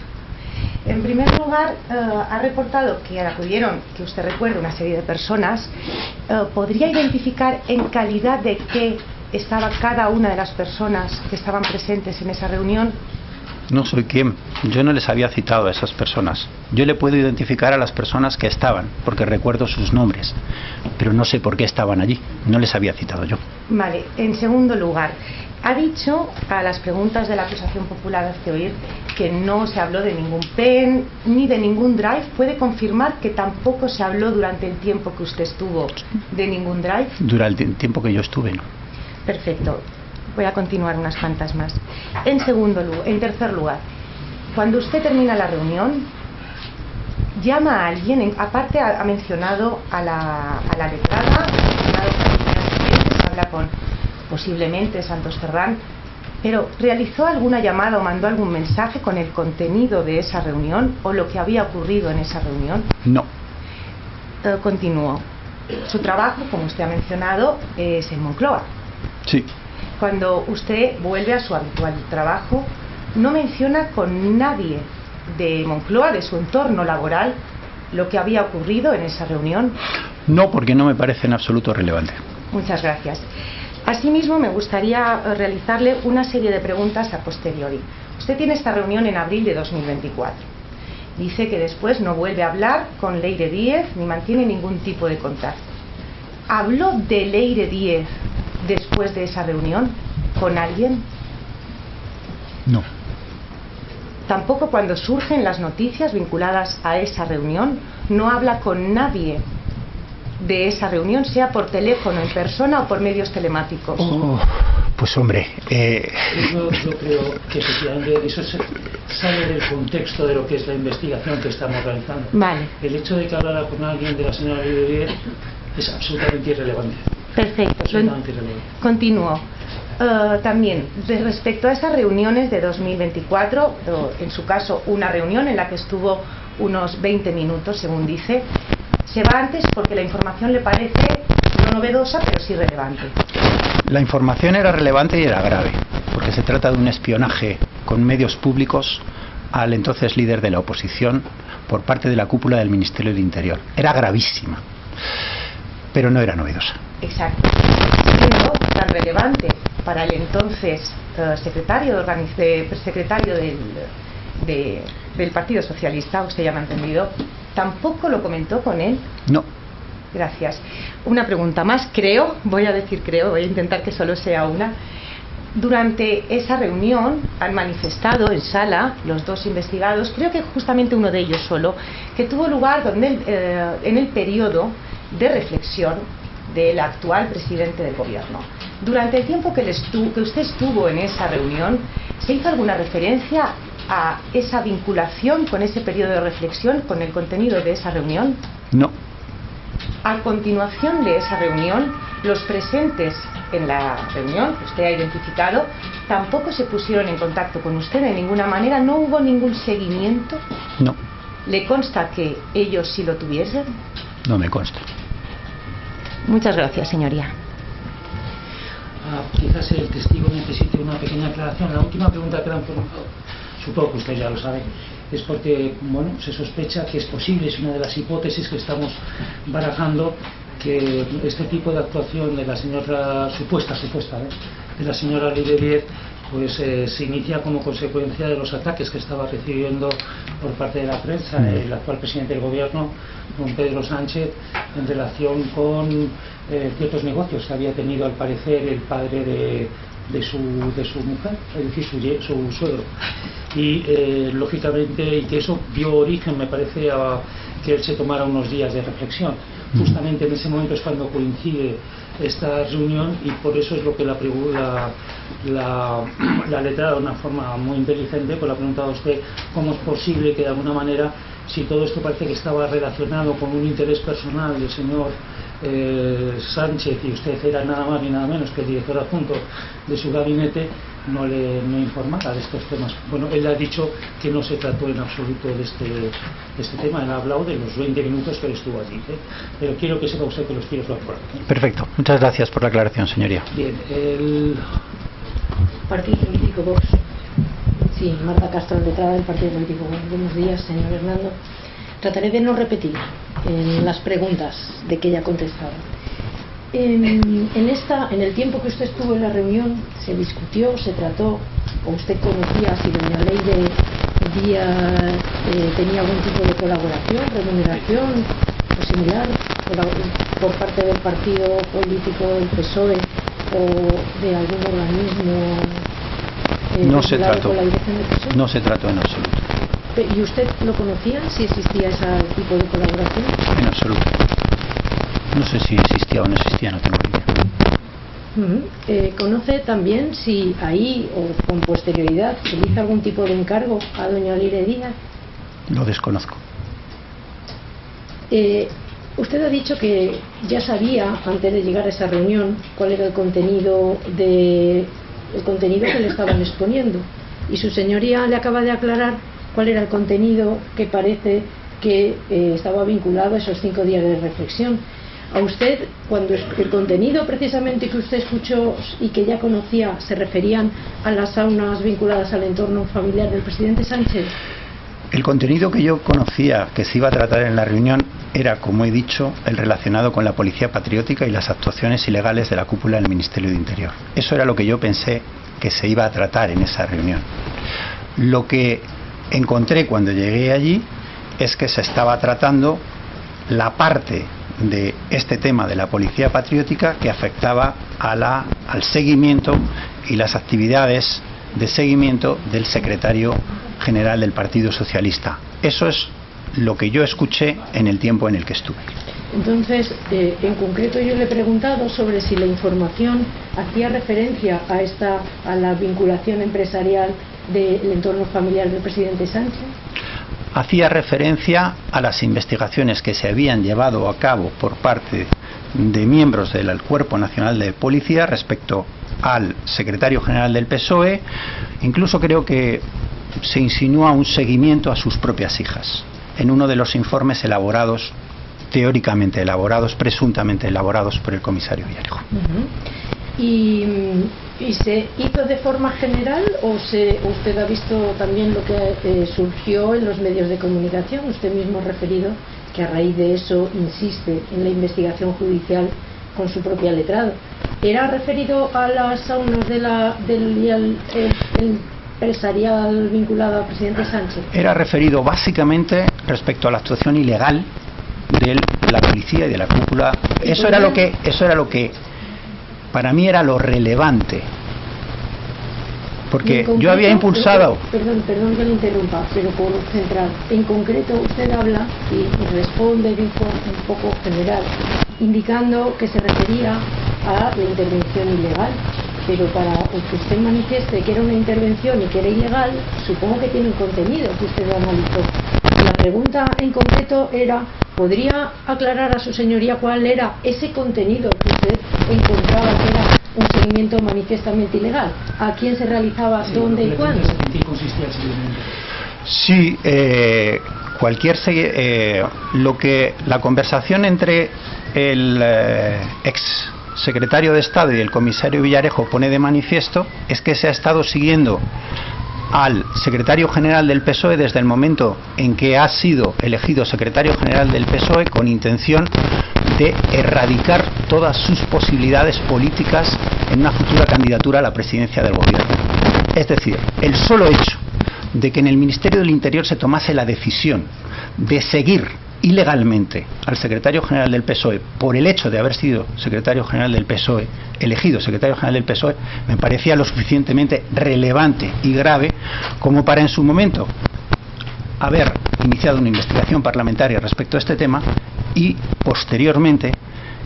En primer lugar, ha reportado que acudieron, que usted recuerda, una serie de personas. ¿Podría identificar en calidad de qué estaba cada una de las personas que estaban presentes en esa reunión? No soy quien. Yo no les había citado a esas personas. Yo le puedo identificar a las personas que estaban, porque recuerdo sus nombres, pero no sé por qué estaban allí. No les había citado yo. Vale, en segundo lugar, ha dicho a las preguntas de la acusación popular hazte oír que no se habló de ningún pen ni de ningún drive. ¿Puede confirmar que tampoco se habló durante el tiempo que usted estuvo de ningún drive? Durante el tiempo que yo estuve, no. Perfecto. Voy a continuar unas cuantas más. En tercer lugar, cuando usted termina la reunión, llama a alguien, aparte ha mencionado a la letrada, habla con posiblemente Santos Ferrán, pero ¿realizó alguna llamada o mandó algún mensaje con el contenido de esa reunión o lo que había ocurrido en esa reunión? No. Continúo. Su trabajo, como usted ha mencionado, es en Moncloa. Sí. Cuando usted vuelve a su habitual trabajo, no menciona con nadie de Moncloa, de su entorno laboral, lo que había ocurrido en esa reunión. No, porque no me parece en absoluto relevante. Muchas gracias. Asimismo, me gustaría realizarle una serie de preguntas a posteriori. Usted tiene esta reunión en abril de 2024. Dice que después no vuelve a hablar con Leire Díez ni mantiene ningún tipo de contacto. ¿Habló de Leire Díez después de esa reunión con alguien? No. Tampoco cuando surgen las noticias vinculadas a esa reunión, no habla con nadie de esa reunión, sea por teléfono, en persona o por medios telemáticos. Pues hombre, yo creo que efectivamente eso sale del contexto de lo que es la investigación que estamos realizando. Vale. El hecho de que hablara con alguien de la señora Leire Díez es absolutamente irrelevante. Perfecto. Absolutamente irrelevante. Continúo. También, respecto a esas reuniones de 2024, en su caso una reunión en la que estuvo unos 20 minutos, según dice, se va antes porque la información le parece no novedosa, pero sí relevante. La información era relevante y era grave, porque se trata de un espionaje con medios públicos al entonces líder de la oposición por parte de la cúpula del Ministerio del Interior. Era gravísima, pero no era novedosa. Exacto. Siendo tan relevante para el entonces secretario del Partido Socialista, usted ya me ha entendido, ¿tampoco lo comentó con él? No. Gracias. Una pregunta más, voy a intentar que solo sea una. Durante esa reunión han manifestado en sala los dos investigados, creo que justamente uno de ellos solo, que tuvo lugar en el periodo de reflexión del actual presidente del gobierno. Durante el tiempo que usted estuvo en esa reunión, ¿se hizo alguna referencia a esa vinculación con ese periodo de reflexión, con el contenido de esa reunión? No. A continuación de esa reunión, los presentes en la reunión que usted ha identificado tampoco se pusieron en contacto con usted de ninguna manera, no hubo ningún seguimiento. No. ¿Le consta que ellos sí lo tuviesen? No me consta. Muchas gracias, señoría. Quizás el testigo necesite una pequeña aclaración. La última pregunta que le han formulado, supongo que usted ya lo sabe, es porque se sospecha que es posible, es una de las hipótesis que estamos barajando, que este tipo de actuación de la señora supuesta de la señora Leire Díez pues se inicia como consecuencia de los ataques que estaba recibiendo por parte de la prensa el actual presidente del gobierno, don Pedro Sánchez, en relación con ciertos negocios que había tenido al parecer el padre de su mujer, es decir, su suegro, y lógicamente, y que eso dio origen, me parece, a que él se tomara unos días de reflexión. Justamente en ese momento es cuando coincide esta reunión, y por eso es lo que la letrada, de una forma muy inteligente, pues le ha preguntado a usted cómo es posible que de alguna manera, si todo esto parece que estaba relacionado con un interés personal del señor Sánchez, y usted era nada más ni nada menos que el director adjunto de su gabinete, no informara de estos temas. Bueno, él ha dicho que no se trató en absoluto de este tema. Él ha hablado de los 20 minutos que él estuvo allí, pero quiero que sepa usted que los tiros van por aquí. Perfecto, muchas gracias por la aclaración, señoría. Bien, el Partido Político Vox. Sí, Marta Castro, letrada del Partido Político Vox. Buenos días, señor Hernando. Trataré de no repetir las preguntas de que ella ha contestado. En el tiempo que usted estuvo en la reunión, se discutió, se trató, o usted conocía si doña Leire Díaz tenía algún tipo de colaboración, remuneración o similar por parte del partido político del PSOE o de algún organismo no se trató, con la dirección del PSOE. no se trató en absoluto. ¿Y usted lo conocía, si existía ese tipo de colaboración? En absoluto. No sé si existía o no existía, no tengo idea. ¿Conoce también si ahí o con posterioridad se le hizo algún tipo de encargo a doña Leire Díaz? Lo desconozco. Usted ha dicho que ya sabía, antes de llegar a esa reunión, cuál era el contenido que le estaban exponiendo. Y su señoría le acaba de aclarar cuál era el contenido que parece que estaba vinculado a esos 5 días de reflexión. A usted, cuando el contenido precisamente que usted escuchó y que ya conocía, ¿se referían a las saunas vinculadas al entorno familiar del presidente Sánchez? El contenido que yo conocía que se iba a tratar en la reunión era, como he dicho, el relacionado con la policía patriótica y las actuaciones ilegales de la cúpula del Ministerio de Interior. Eso era lo que yo pensé que se iba a tratar en esa reunión. Lo que encontré cuando llegué allí es que se estaba tratando la parte de este tema de la policía patriótica que afectaba al seguimiento y las actividades de seguimiento del secretario general del Partido Socialista. Eso es lo que yo escuché en el tiempo en el que estuve. Entonces, en concreto yo le he preguntado sobre si la información hacía referencia a la vinculación empresarial del entorno familiar del presidente Sánchez. Hacía referencia a las investigaciones que se habían llevado a cabo por parte de miembros del Cuerpo Nacional de Policía respecto al secretario general del PSOE. Incluso creo que se insinúa un seguimiento a sus propias hijas en uno de los informes elaborados, teóricamente elaborados, presuntamente elaborados por el comisario Villarejo. ¿Y se hizo de forma general o usted ha visto también lo que surgió en los medios de comunicación? Usted mismo ha referido que a raíz de eso insiste en la investigación judicial con su propia letrado. ¿Era referido a las saunas del empresarial vinculado al presidente Sánchez? Era referido básicamente respecto a la actuación ilegal de la policía y de la cúpula. Eso era lo que para mí era lo relevante, porque concreto, yo había impulsado... Perdón que le interrumpa, pero por centrar. En concreto usted habla y responde de un poco general, indicando que se refería a la intervención ilegal, pero para que usted manifieste que era una intervención y que era ilegal, supongo que tiene un contenido que usted analizó. La pregunta en concreto era, ¿podría aclarar a su señoría cuál era ese contenido que usted encontraba que era un seguimiento manifiestamente ilegal? ¿A quién se realizaba, dónde y cuándo? ¿En qué consistía el seguimiento? Sí, la conversación entre el ex secretario de Estado y el comisario Villarejo pone de manifiesto es que se ha estado siguiendo al secretario general del PSOE desde el momento en que ha sido elegido secretario general del PSOE con intención de erradicar todas sus posibilidades políticas en una futura candidatura a la presidencia del gobierno. Es decir, el solo hecho de que en el Ministerio del Interior se tomase la decisión de seguir ilegalmente al secretario general del PSOE por el hecho de haber sido secretario general del PSOE, elegido secretario general del PSOE, me parecía lo suficientemente relevante y grave como para en su momento haber iniciado una investigación parlamentaria respecto a este tema y posteriormente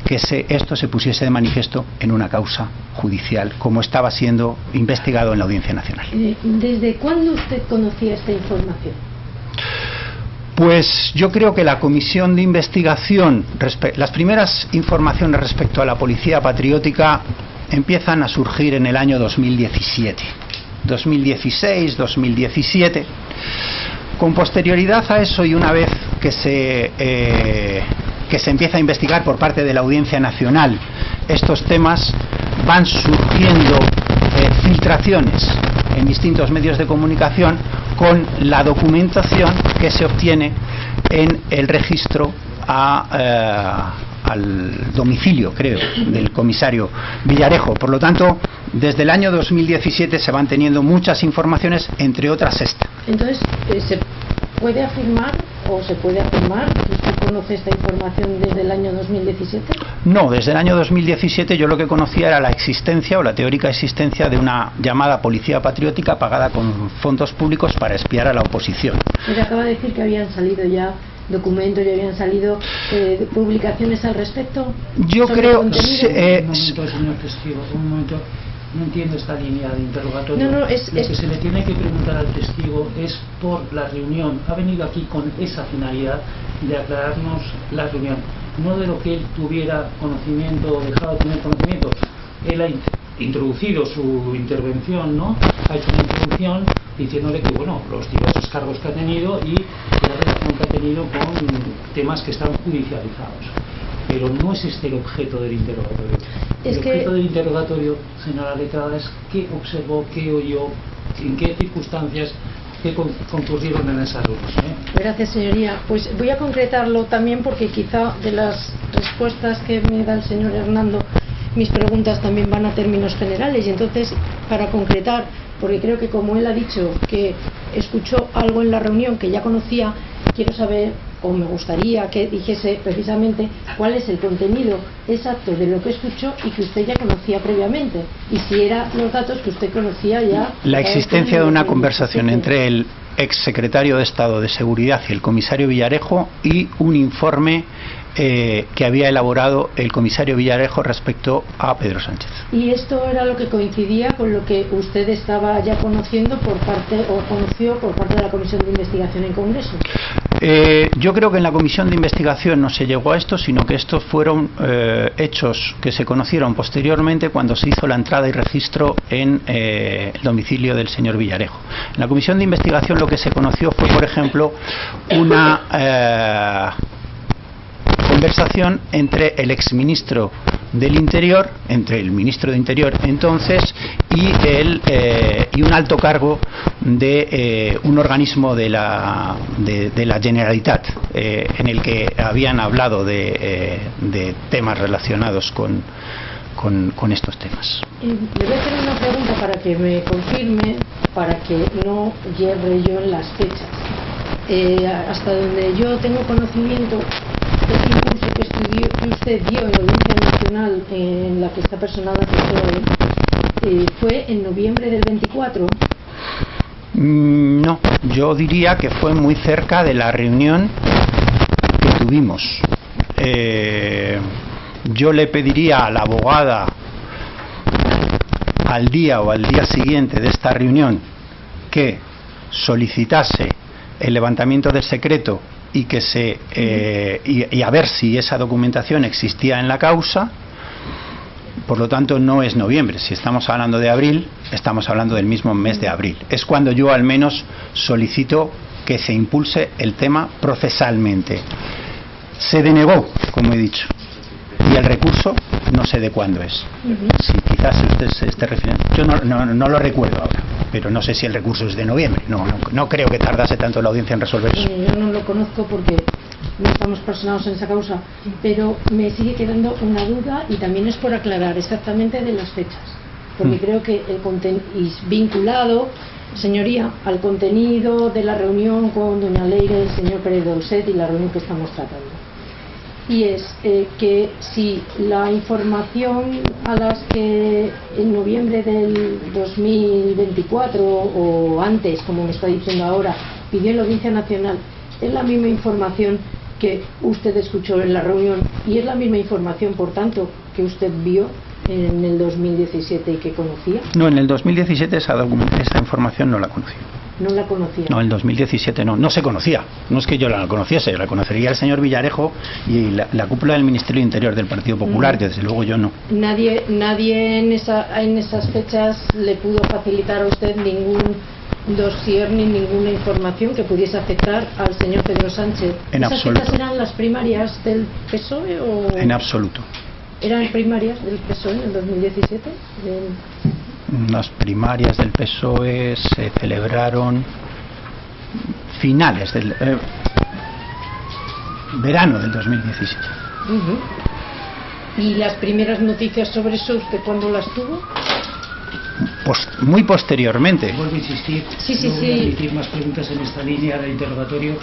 que esto se pusiese de manifiesto en una causa judicial como estaba siendo investigado en la Audiencia Nacional. ¿Desde cuándo usted conocía esta información? Pues yo creo que la comisión de investigación, las primeras informaciones respecto a la policía patriótica empiezan a surgir en el año 2017, 2016, 2017. Con posterioridad a eso y una vez que se empieza a investigar por parte de la Audiencia Nacional estos temas, van surgiendo filtraciones en distintos medios de comunicación con la documentación que se obtiene en el registro a al domicilio, creo, del comisario Villarejo. Por lo tanto, desde el año 2017 se van teniendo muchas informaciones, entre otras esta. Entonces, ¿se puede afirmar o se puede afirmar que usted conoce esta información desde el año 2017? No, desde el año 2017 yo lo que conocía era la existencia o la teórica existencia de una llamada policía patriótica pagada con fondos públicos para espiar a la oposición. Pero acaba de decir que habían salido ya documentos y habían salido publicaciones al respecto. Yo creo... Un momento, señor testigo, un momento. No entiendo esta línea de interrogatorio. No, lo que se le tiene que preguntar al testigo es por la reunión. Ha venido aquí con esa finalidad de aclararnos la reunión, no de lo que él tuviera conocimiento o dejado de tener conocimiento. Él ha introducido su intervención, ¿no? Ha hecho una introducción diciéndole que, bueno, los diversos cargos que ha tenido y la relación que ha tenido con temas que están judicializados. Pero no es este el objeto del interrogatorio. El objeto del interrogatorio, señora letrada, es qué observó, qué oyó, en qué circunstancias, qué concurrieron en esa reunión. Gracias, señoría. Pues voy a concretarlo también porque quizá de las respuestas que me da el señor Hernando, mis preguntas también van a términos generales. Y entonces, para concretar, porque creo que como él ha dicho que escuchó algo en la reunión que ya conocía, quiero saber, o me gustaría que dijese precisamente cuál es el contenido exacto de lo que escuchó y que usted ya conocía previamente, y si eran los datos que usted conocía ya. La existencia de una conversación entre el exsecretario de Estado de Seguridad y el comisario Villarejo y un informe que había elaborado el comisario Villarejo respecto a Pedro Sánchez. ¿Y esto era lo que coincidía con lo que usted estaba ya conociendo por parte, o conoció por parte de la Comisión de Investigación en Congreso? Yo creo que en la Comisión de Investigación no se llegó a esto, sino que estos fueron hechos que se conocieron posteriormente cuando se hizo la entrada y registro en el domicilio del señor Villarejo. En la Comisión de Investigación lo que se conoció fue, por ejemplo, una conversación entre el exministro del Interior, entre el ministro de Interior entonces y un alto cargo de un organismo de la Generalitat, en el que habían hablado de temas relacionados con estos temas. Le voy a hacer una pregunta para que me confirme, para que no hierre yo en las fechas. Hasta donde yo tengo conocimiento, el impulso que usted dio en la Audiencia Nacional en la que está personada fue en noviembre del 24. No, yo diría que fue muy cerca de la reunión que tuvimos. Yo le pediría a la abogada al día o al día siguiente de esta reunión que solicitase el levantamiento del secreto y que y a ver si esa documentación existía en la causa. Por lo tanto, no es noviembre. Si estamos hablando de abril, estamos hablando del mismo mes de abril. Es cuando yo al menos solicito que se impulse el tema procesalmente. Se denegó, como he dicho, y el recurso no sé de cuándo es. Si quizás usted se esté refiriendo, yo no lo recuerdo ahora, pero no sé si el recurso es de noviembre. No creo que tardase tanto la audiencia en resolver eso. Yo no lo conozco porque no estamos personados en esa causa, pero me sigue quedando una duda y también es por aclarar exactamente de las fechas, porque creo que el contenido es vinculado, señoría, al contenido de la reunión con doña Leire, el señor Pérez Dolcet y la reunión que estamos tratando. Y es que si la información a las que en noviembre del 2024 o antes, como me está diciendo ahora, pidió la Audiencia Nacional, es la misma información que usted escuchó en la reunión y es la misma información, por tanto, que usted vio en el 2017 y que conocía. No, en el 2017 esa información no la conocía. ¿No la conocía? No, en 2017 no se conocía. No es que yo la conociese, la conocería el señor Villarejo y la cúpula del Ministerio de Interior del Partido Popular, que desde luego yo no. Nadie en esas fechas le pudo facilitar a usted ningún dossier ni ninguna información que pudiese afectar al señor Pedro Sánchez. En absoluto. ¿Esas fechas eran las primarias del PSOE o...? En absoluto. ¿Eran primarias del PSOE en el 2017? Las primarias del PSOE se celebraron finales del verano del 2017. ¿Y las primeras noticias sobre eso, usted cuándo las tuvo? Muy posteriormente. Vuelvo a insistir, Sí, no voy a emitir más preguntas en esta línea de interrogatorio.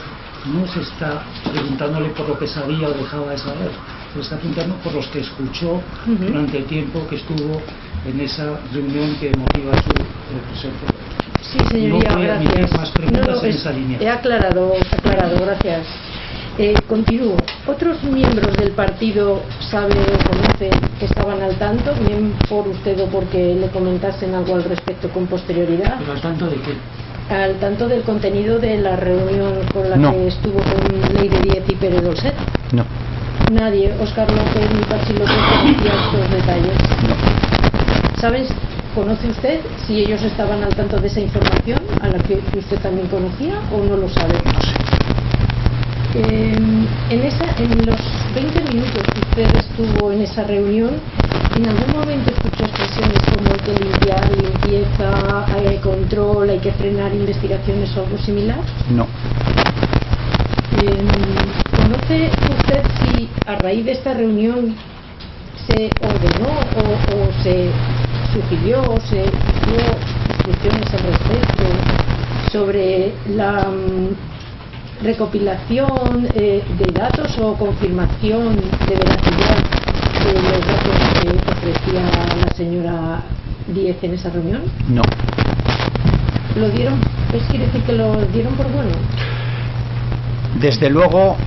No se está preguntándole por lo que sabía o dejaba de saber, se está preguntando por los que escuchó durante el tiempo que estuvo en esa reunión que motiva su presencia. Sí, señoría, No voy a emitir gracias. más preguntas en esa línea. He aclarado, gracias. Continúo. ¿Otros miembros del partido sabe o conoce que estaban al tanto, bien por usted o porque le comentasen algo al respecto con posterioridad? ¿Pero al tanto de qué? Al tanto del contenido de la reunión con la No. que estuvo con Leire Díez y Pérez Dolcet. No, Nadie, Óscar López ni Pachi López, conocía estos detalles. no. ¿Sabes, conoce usted si ellos estaban al tanto de esa información a la que usted también conocía o no lo sabe? No sé. En los 20 minutos que usted estuvo en esa reunión, ¿en algún momento escuchó expresiones como hay que limpiar, limpieza, hay control, hay que frenar investigaciones o algo similar? No. ¿Conoce usted si a raíz de esta reunión se ordenó o se sugirió o se dio instrucciones al respecto sobre la recopilación de datos o confirmación de veracidad de los datos que ofrecía la señora Díez en esa reunión? No. ¿Lo dieron? ¿Pues quiere decir que lo dieron por bueno? Desde luego,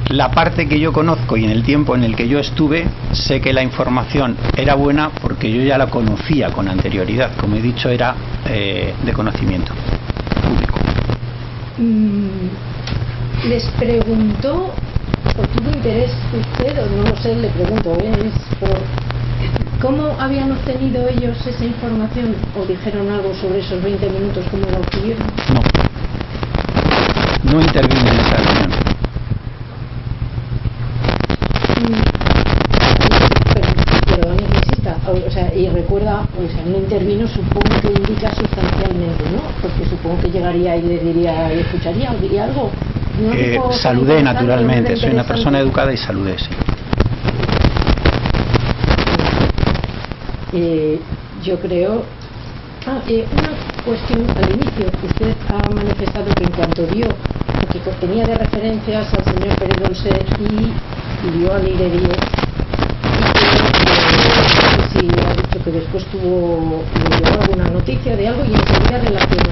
la parte que yo conozco y en el tiempo en el que yo estuve, sé que la información era buena porque yo ya la conocía con anterioridad. Como he dicho, era de conocimiento público. ¿Les preguntó o tuvo interés usted, o no lo sé, le pregunto, es por cómo habían obtenido ellos esa información o dijeron algo sobre esos 20 minutos, cómo la obtuvieron? No intervine en esa reunión. Pero insista, o sea, y recuerda, o sea, no intervino, supongo que indica sustancialmente, ¿no? Porque supongo que llegaría y le diría, y escucharía o diría algo. ¿No dijo Saludé interesante, naturalmente, soy una interesante? persona educada y saludé, sí. Yo creo. Una cuestión al inicio. Usted ha manifestado que en cuanto vio, porque tenía de referencias al señor Pérez Dolcet y vio a Leire Díez, y que ha dicho que después le llegó alguna noticia de algo y enseguida relacionó.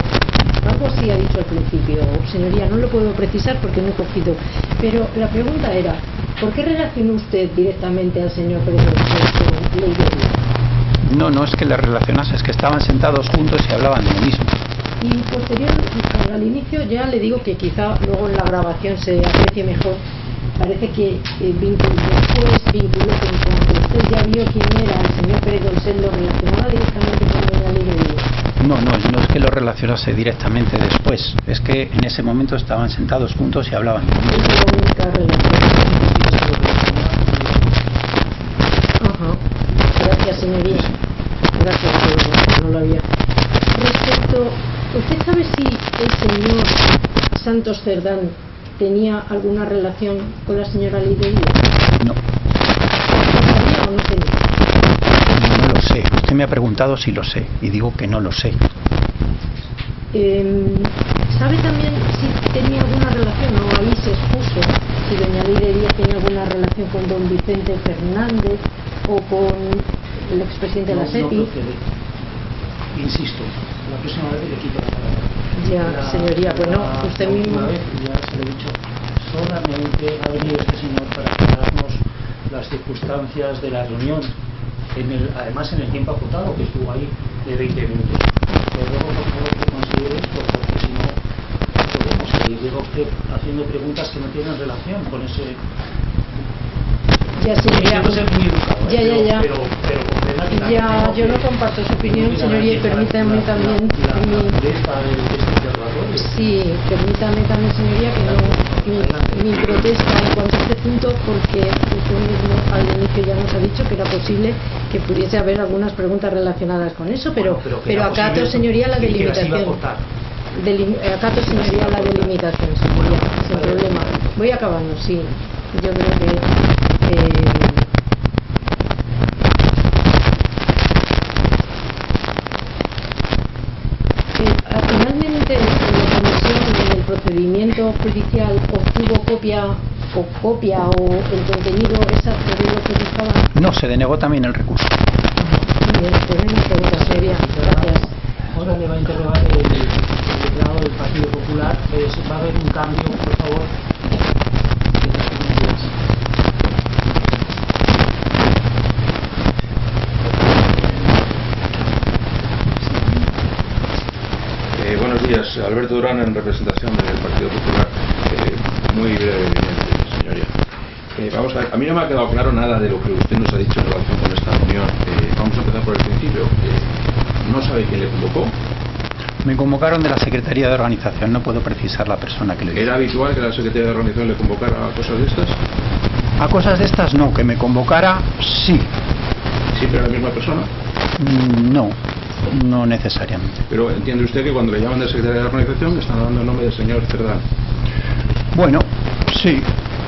Algo así ha dicho al principio, señoría, no lo puedo precisar porque no he cogido. Pero la pregunta era, ¿por qué relacionó usted directamente al señor Pérez Dolcet con Leire Díez? No es que le relacionase, es que estaban sentados juntos y hablaban de lo mismo. Y posterior al inicio ya le digo que quizá luego en la grabación se aprecie mejor. Parece que vinculó con cuando usted ya vio quién era el señor Pérez Dolcet, lo relacionaba directamente con la Leire Díez. No es que lo relacionase directamente después, es que en ese momento estaban sentados juntos y hablaban de lo mismo. Es la única relación. Gracias, señoría. Gracias, no lo había. Respecto, ¿usted sabe si el señor Santos Cerdán tenía alguna relación con la señora Leire Díez? No. ¿Sabía o no tenía? No lo sé. Usted me ha preguntado si lo sé y digo que no lo sé. ¿Sabe también si tenía alguna relación, o ahí se expuso, si doña Leire Díez tenía alguna relación con don Vicente Fernández o con el expresidente de la SEPI? No procede. Insisto, la próxima vez le quito la palabra. Ya, señoría, pues no, usted mismo. Una vez ya se lo he dicho, solamente ha venido este señor para aclararnos las circunstancias de la reunión, además en el tiempo acotado que estuvo ahí de 20 minutos. Pero luego, por favor, que considere esto, porque si no podemos seguir haciendo preguntas que no tienen relación con ese. Ya, señoría. Quiero ser muy educado, Ya. pero comprenda que también Ya, tengo yo no que- comparto su opinión, señoría, y permítame también. la pureza de este interrogatorio. Sí, permítame también, señoría, que no mi protesta en cuanto a este punto, porque usted mismo al inicio ya nos ha dicho que era posible que pudiese haber algunas preguntas relacionadas con eso, pero acato, señoría, la delimitación. Acato, señoría, la delimitación, señoría, sin problema. Voy acabando, sí. Yo creo que secreto judicial obtuvo copia o el contenido exacto de lo que dictaba? No, se denegó también el recurso. Bien, pues una pregunta seria. Gracias. Ahora le va a interrogar el letrado del Partido Popular. Va a haber un cambio, por favor. Buenos días, Alberto Durán en representación del Partido Popular. Muy brevemente, señoría. Vamos a ver, a mí no me ha quedado claro nada de lo que usted nos ha dicho en relación con esta reunión. Vamos a empezar por el principio. ¿No sabe quién le convocó? Me convocaron de la Secretaría de Organización, no puedo precisar la persona que le ¿Era habitual que la Secretaría de Organización le convocara a cosas de estas? A cosas de estas no, que me convocara sí. ¿Siempre la misma persona? No necesariamente. Pero entiende usted que cuando le llaman de Secretaría de Organización le están dando el nombre del señor Cerdán. Bueno, sí.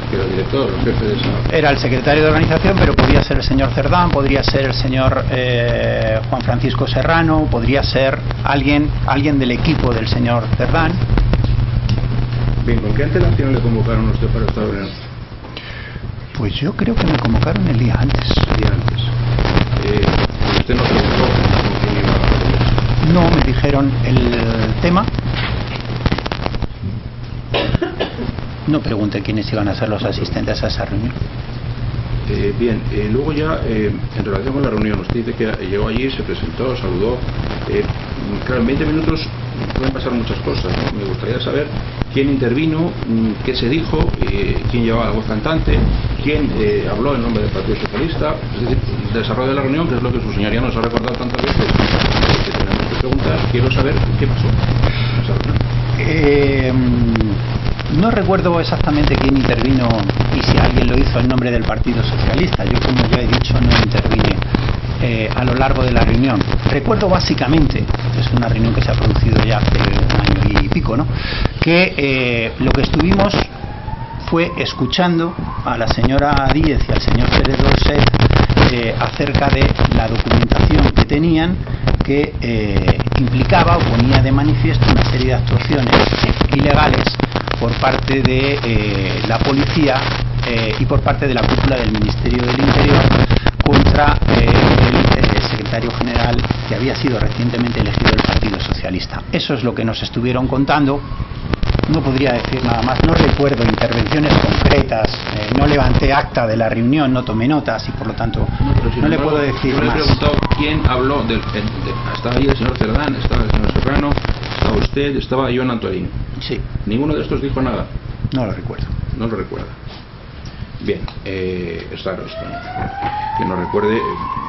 Que era el director, el jefe de esa... Era el secretario de organización, pero podría ser el señor Cerdán, podría ser el señor Juan Francisco Serrano, podría ser alguien del equipo del señor Cerdán. Bien, ¿con qué antelación le convocaron a usted para esta reunión? Pues yo creo que me convocaron el día antes. El día antes. ¿Usted no preguntó con quién iba a reunirse? No, me dijeron el tema. No pregunté quiénes iban a ser los asistentes a esa reunión. Bien, luego ya, en relación con la reunión, usted dice que llegó allí, se presentó, saludó. Claro, en 20 minutos pueden pasar muchas cosas, ¿no? Me gustaría saber quién intervino, qué se dijo, quién llevaba la voz cantante, quién habló en nombre del Partido Socialista. Es decir, el desarrollo de la reunión, que es lo que su señoría nos ha recordado tantas veces, que tenemos que preguntar. Quiero saber qué pasó en esa reunión. No recuerdo exactamente quién intervino y si alguien lo hizo en nombre del Partido Socialista. Yo, como ya he dicho, no intervine a lo largo de la reunión. Recuerdo básicamente, es una reunión que se ha producido ya hace un año y pico, ¿no?, que lo que estuvimos fue escuchando a la señora Díez y al señor Pérez Dolcet acerca de la documentación que tenían, que implicaba o ponía de manifiesto una serie de actuaciones ilegales por parte de la policía y por parte de la cúpula del Ministerio del Interior contra el secretario general que había sido recientemente elegido del Partido Socialista. Eso es lo que nos estuvieron contando. No podría decir nada más, no recuerdo intervenciones concretas, no levanté acta de la reunión, no tomé notas y por lo tanto no le puedo decir más. Yo le he preguntado quién habló estaba ahí el señor Cerdán, estaba el señor Serrano, estaba usted, estaba Joan Antolín. Sí. ¿Ninguno de estos dijo nada? No lo recuerdo. No lo recuerda. Bien, es raro esto, ¿no? Que no recuerde,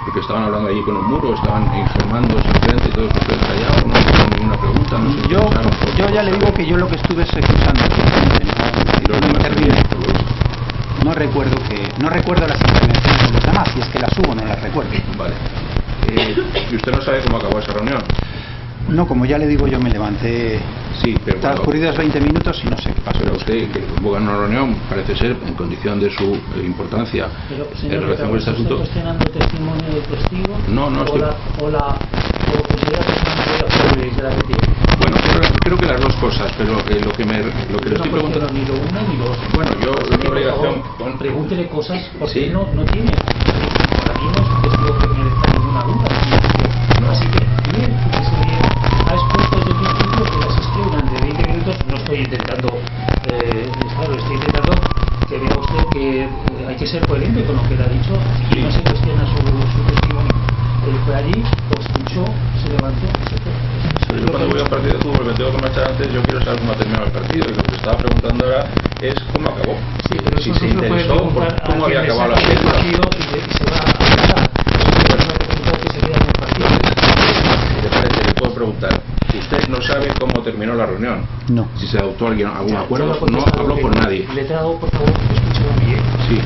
porque estaban hablando allí con un muro, estaban informando simplemente y todos ustedes callados, no hicieron ninguna pregunta, no se yo ya le digo que yo lo que estuve es escuchando, no intervine. No recuerdo las intervenciones de los demás, si es que las hubo no las recuerdo. Vale. ¿Y usted no sabe cómo acabó esa reunión? No, como ya le digo, yo me levanté transcurridos 20 minutos y no sé qué pasó. Pero usted, que convoca una reunión, parece ser, en condición de su importancia en relación con este asunto. ¿Está cuestionando el testimonio del testigo? No estoy... ¿O considera que es una mentira? Bueno, creo que las dos cosas, pero lo que le estoy preguntando... Ni lo uno ni lo otro. Bueno, yo tengo obligación... Pregúntele cosas porque sí. no tiene. Para mí no es un testigo que merezca ninguna duda. No. Así que, bien, ha expuesto desde el principio que la sesión durante 20 minutos, no estoy intentando, estoy intentando que vea usted que hay que ser coherente con lo que le ha dicho y no se cuestiona su testimonio. Él fue allí, lo escuchó, se levantó, se fue. Pero yo cuando voy a un partido de fútbol me tengo que marchar antes, yo quiero saber cómo ha terminado el partido y lo que estaba preguntando ahora es cómo acabó. Sí, pero si eso se no puede interesó por cómo había acabado la película. Y se va a quedar. Que se queda en el partido. Si te parece, le puedo preguntar. Usted no sabe cómo terminó la reunión. No. Si se adoptó algún acuerdo, no habló con nadie. Letrado, por favor, escúchelo bien. Sí.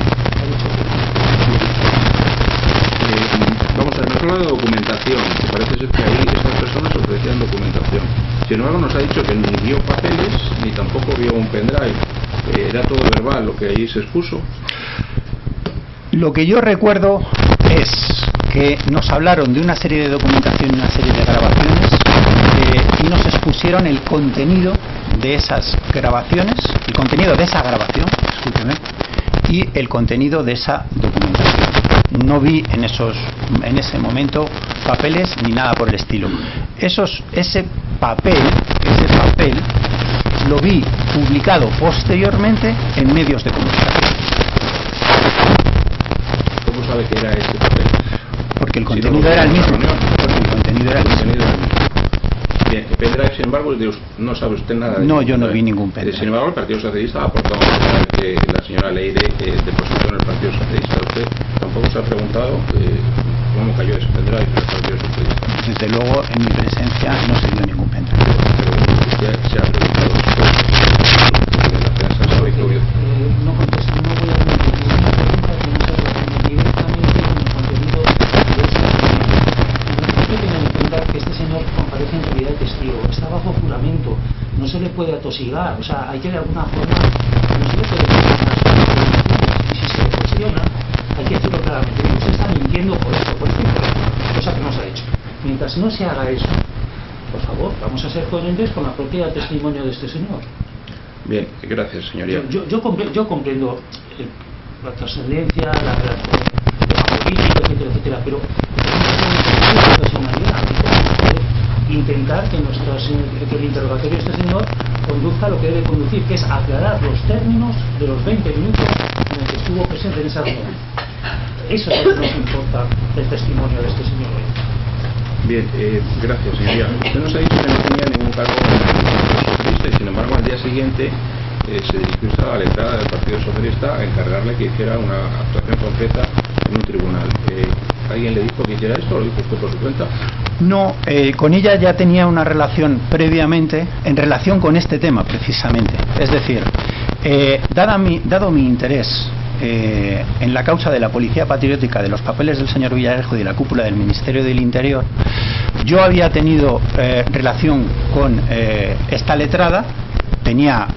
Vamos a ver, nos habla de documentación, que parece ser que ahí estas personas ofrecían documentación. Sin embargo, nos ha dicho que ni vio papeles, ni tampoco vio un pendrive. Era todo verbal lo que ahí se expuso. Lo que yo recuerdo es que nos hablaron de una serie de documentación y una serie de grabaciones y nos expusieron el contenido de esas grabaciones, el contenido de esa grabación, escúcheme, y el contenido de esa documentación. No vi en ese momento papeles ni nada por el estilo. Ese papel lo vi publicado posteriormente en medios de comunicación. ¿Cómo sabe que era ese papel? Porque el contenido era el mismo. Porque el contenido era el mismo. Bien, el pendrive, sin embargo, no sabe usted nada de... No, yo no vi ningún pendrive. Sin embargo, el Partido Socialista ha aportado que la señora Leire depositó en el Partido Socialista. Usted tampoco se ha preguntado cómo cayó ese pendrive en el Partido Socialista. Desde luego, en mi presencia no se dio ningún pendrive. Pero usted se ha preguntado después de la prensa sabe que... No contesto, no voy a mentir. Es una pregunta que no se responde directamente con el contenido de este documento. Hay que tener en cuenta que este señor comparece en calidad de testigo, está bajo juramento, no se le puede atosigar, o sea, hay que de alguna forma, no se le puede y si se le cuestiona, hay que decirlo claramente, usted está mintiendo por esto, cosa que no se ha hecho. Mientras no se haga eso, por favor, vamos a ser coherentes con la propia testimonio de este señor. Bien, gracias, señoría. Yo comprendo la trascendencia, la política, etcétera, pero intentar que el interrogatorio de este señor conduzca a lo que debe conducir, que es aclarar los términos de los 20 minutos en el que estuvo presente en esa reunión. Eso es lo que nos importa del testimonio de este señor. Bien, gracias, señoría. Usted nos ha dicho que no tenía ningún cargo en el Partido Socialista y, sin embargo, al día siguiente se dirigió usted a la letrada del Partido Socialista a encargarle que hiciera una actuación concreta en un tribunal. ¿Alguien le dijo que hiciera esto o lo dijo usted por su cuenta? No, con ella ya tenía una relación previamente en relación con este tema precisamente. Es decir, dado mi interés en la causa de la policía patriótica, de los papeles del señor Villarejo y de la cúpula del Ministerio del Interior, yo había tenido relación con esta letrada, tenía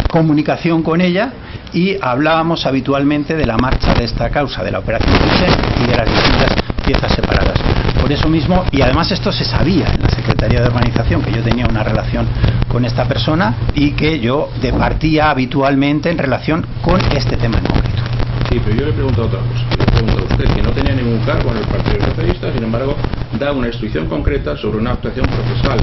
comunicación con ella y hablábamos habitualmente de la marcha de esta causa, de la operación Thyssen y de las distintas piezas separadas. Por eso mismo, y además esto se sabía en la Secretaría de Organización, que yo tenía una relación con esta persona y que yo departía habitualmente en relación con este tema en concreto. Sí, pero yo le he preguntado otra cosa. Le he preguntado a usted que no tenía ningún cargo en el Partido Socialista, sin embargo, da una instrucción concreta sobre una actuación procesal.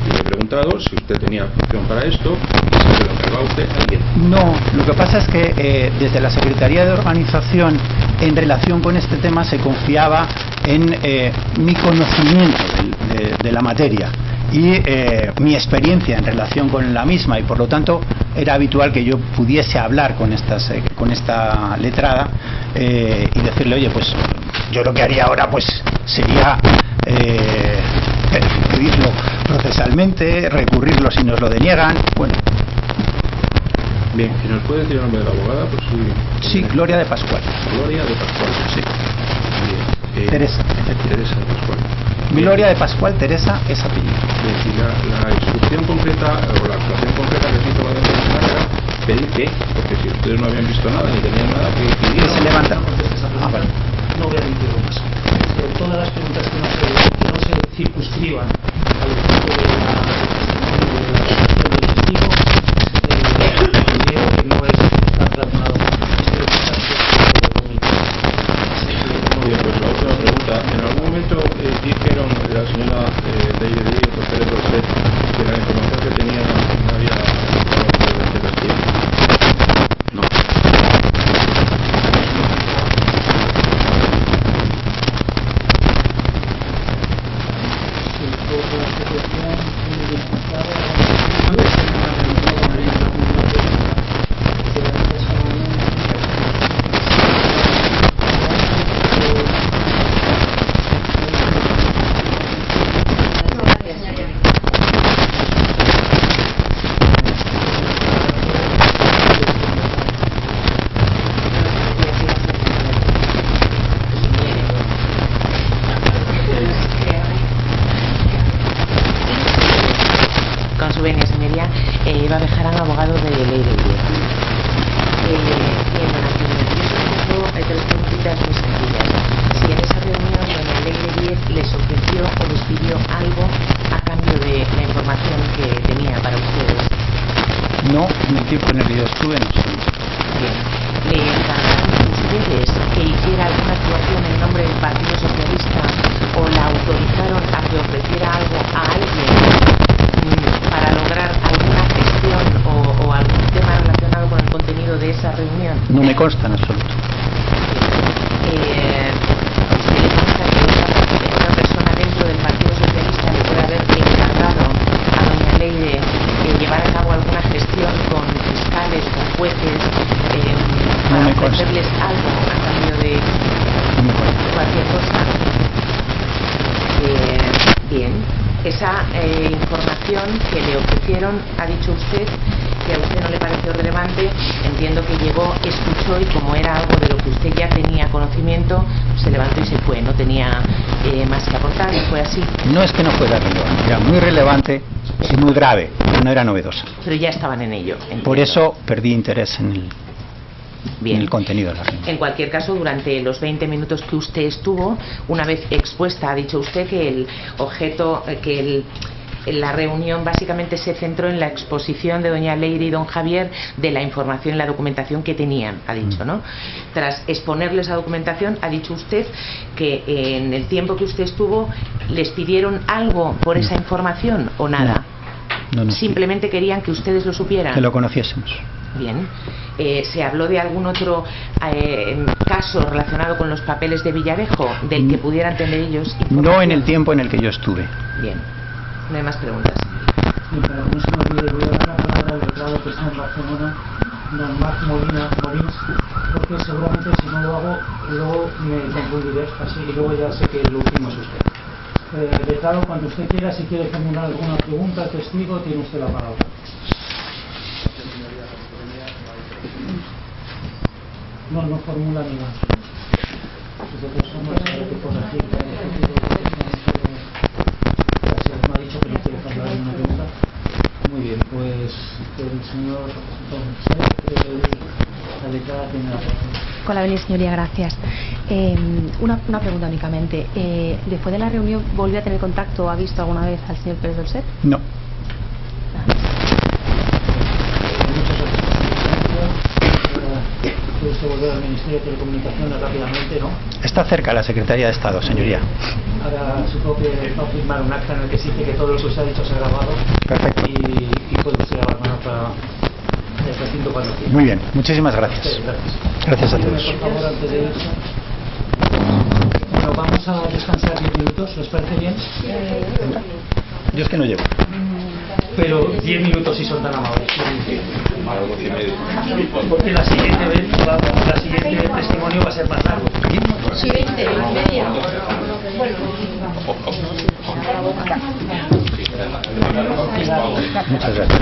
Y le he preguntado si usted tenía función para esto y si se lo encargaba usted a alguien. No, lo que pasa es que desde la Secretaría de Organización, en relación con este tema, se confiaba en mi conocimiento de la materia y mi experiencia en relación con la misma, y por lo tanto era habitual que yo pudiese hablar con esta letrada y decirle, oye, pues yo lo que haría ahora pues sería pedirlo procesalmente, recurrirlo si nos lo deniegan. Bueno. Bien, ¿y nos puede decir el nombre de la abogada? Pues sí, Gloria de Pascual. Gloria de Pascual, sí. Bien, Teresa. Teresa de Pascual. Gloria de Pascual, Teresa es apellido. Bien, y la instrucción concreta o la actuación concreta que se hizo la defensa era pedir qué, porque si ustedes no habían visto nada ni tenían nada que pedir. Se levanta. Vale. No voy a mentir más. Todas las preguntas que no se circunscriban al efecto de la asociación del testigo, que no es tan relacionado con Bien, pues la última pregunta. ¿En algún momento dijeron la señora Leire Díez o Pérez Roset que la información que tenía no había de este testigo? No. Con su venia, señoría, Eva Bejarán, abogado de Leire Díez. Hay tres preguntitas muy sencillas. Si en esa reunión doña Leire Díez les ofreció o les pidió algo a cambio de la información que tenía para ustedes. No, en el tiempo en el que yo estuve no sé. Bien. ¿Le encargaron ustedes que hiciera alguna actuación en nombre del Partido Socialista o la autorizaron a que ofreciera algo a alguien para lograr alguna gestión o algún tema relacionado con el contenido de esa reunión? No me consta en absoluto. ¿Usted le consta que otra persona dentro del Partido Socialista le puede haber encargado a doña Leire llevar a cabo alguna gestión con fiscales, con jueces, para ofrecerles algo a cambio de cualquier cosa? Bien, esa información que le ofrecieron, ha dicho usted que a usted no le pareció relevante. Entiendo que llegó, escuchó y como era algo de lo que usted ya tenía conocimiento, se levantó y se fue, no tenía más que aportar, y fue así. No es que no fuera relevante, era muy relevante y muy grave, pero no era novedosa. Pero ya estaban en ello, entiendo. Por eso perdí interés en Bien. el contenido de la reunión. En cualquier caso, durante los 20 minutos que usted estuvo, una vez expuesta, ha dicho usted que el objeto, la reunión básicamente se centró en la exposición de doña Leire y don Javier de la información y la documentación que tenían, ha dicho, ¿no? Tras exponerles esa documentación, ha dicho usted que en el tiempo que usted estuvo, ¿les pidieron algo por esa información o nada? No. Simplemente querían que ustedes lo supieran. Que lo conociésemos. Bien. ¿Se habló de algún otro caso relacionado con los papeles de Villarejo del que pudieran tener ellos información? No en el tiempo en el que yo estuve. Bien. No hay más preguntas. Bien, para que no se me olvide, voy a dar la palabra al letrado que está en Barcelona, don Marc Molins, porque seguramente si no lo hago, luego me confundiré así y luego ya sé que el último es usted. Letrado, cuando usted quiera, si quiere formular alguna pregunta, testigo, tiene usted la palabra. No formula ni más. De todas formas, hay que corregir. Me ha dicho que no quiere formular ninguna pregunta. Muy bien, pues el señor la letrada tiene la palabra. Con la venia, señoría, gracias. Una pregunta únicamente. ¿Después de la reunión volvió a tener contacto o ha visto alguna vez al señor Pérez Dolcet? No. Puede usted volver al Ministerio de Telecomunicaciones rápidamente, ¿no? Está cerca la Secretaría de Estado, señoría. Ahora supongo que va a firmar un acta en el que se dice que todo lo que usted ha dicho se ha grabado. Perfecto. Y puede usted llevar mano para el recinto cuando quiera. Muy bien, muchísimas gracias. Sí, gracias. Gracias a todos. Por favor, antes de irse. Bueno, vamos a descansar 10 minutos, ¿les parece bien? Yo es que no llevo. Pero 10 minutos si son tan amables. Porque la siguiente testimonio va a ser más largo. Sí, 20, media. Muchas gracias.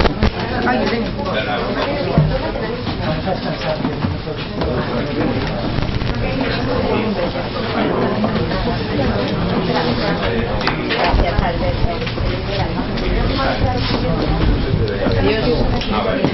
Adiós.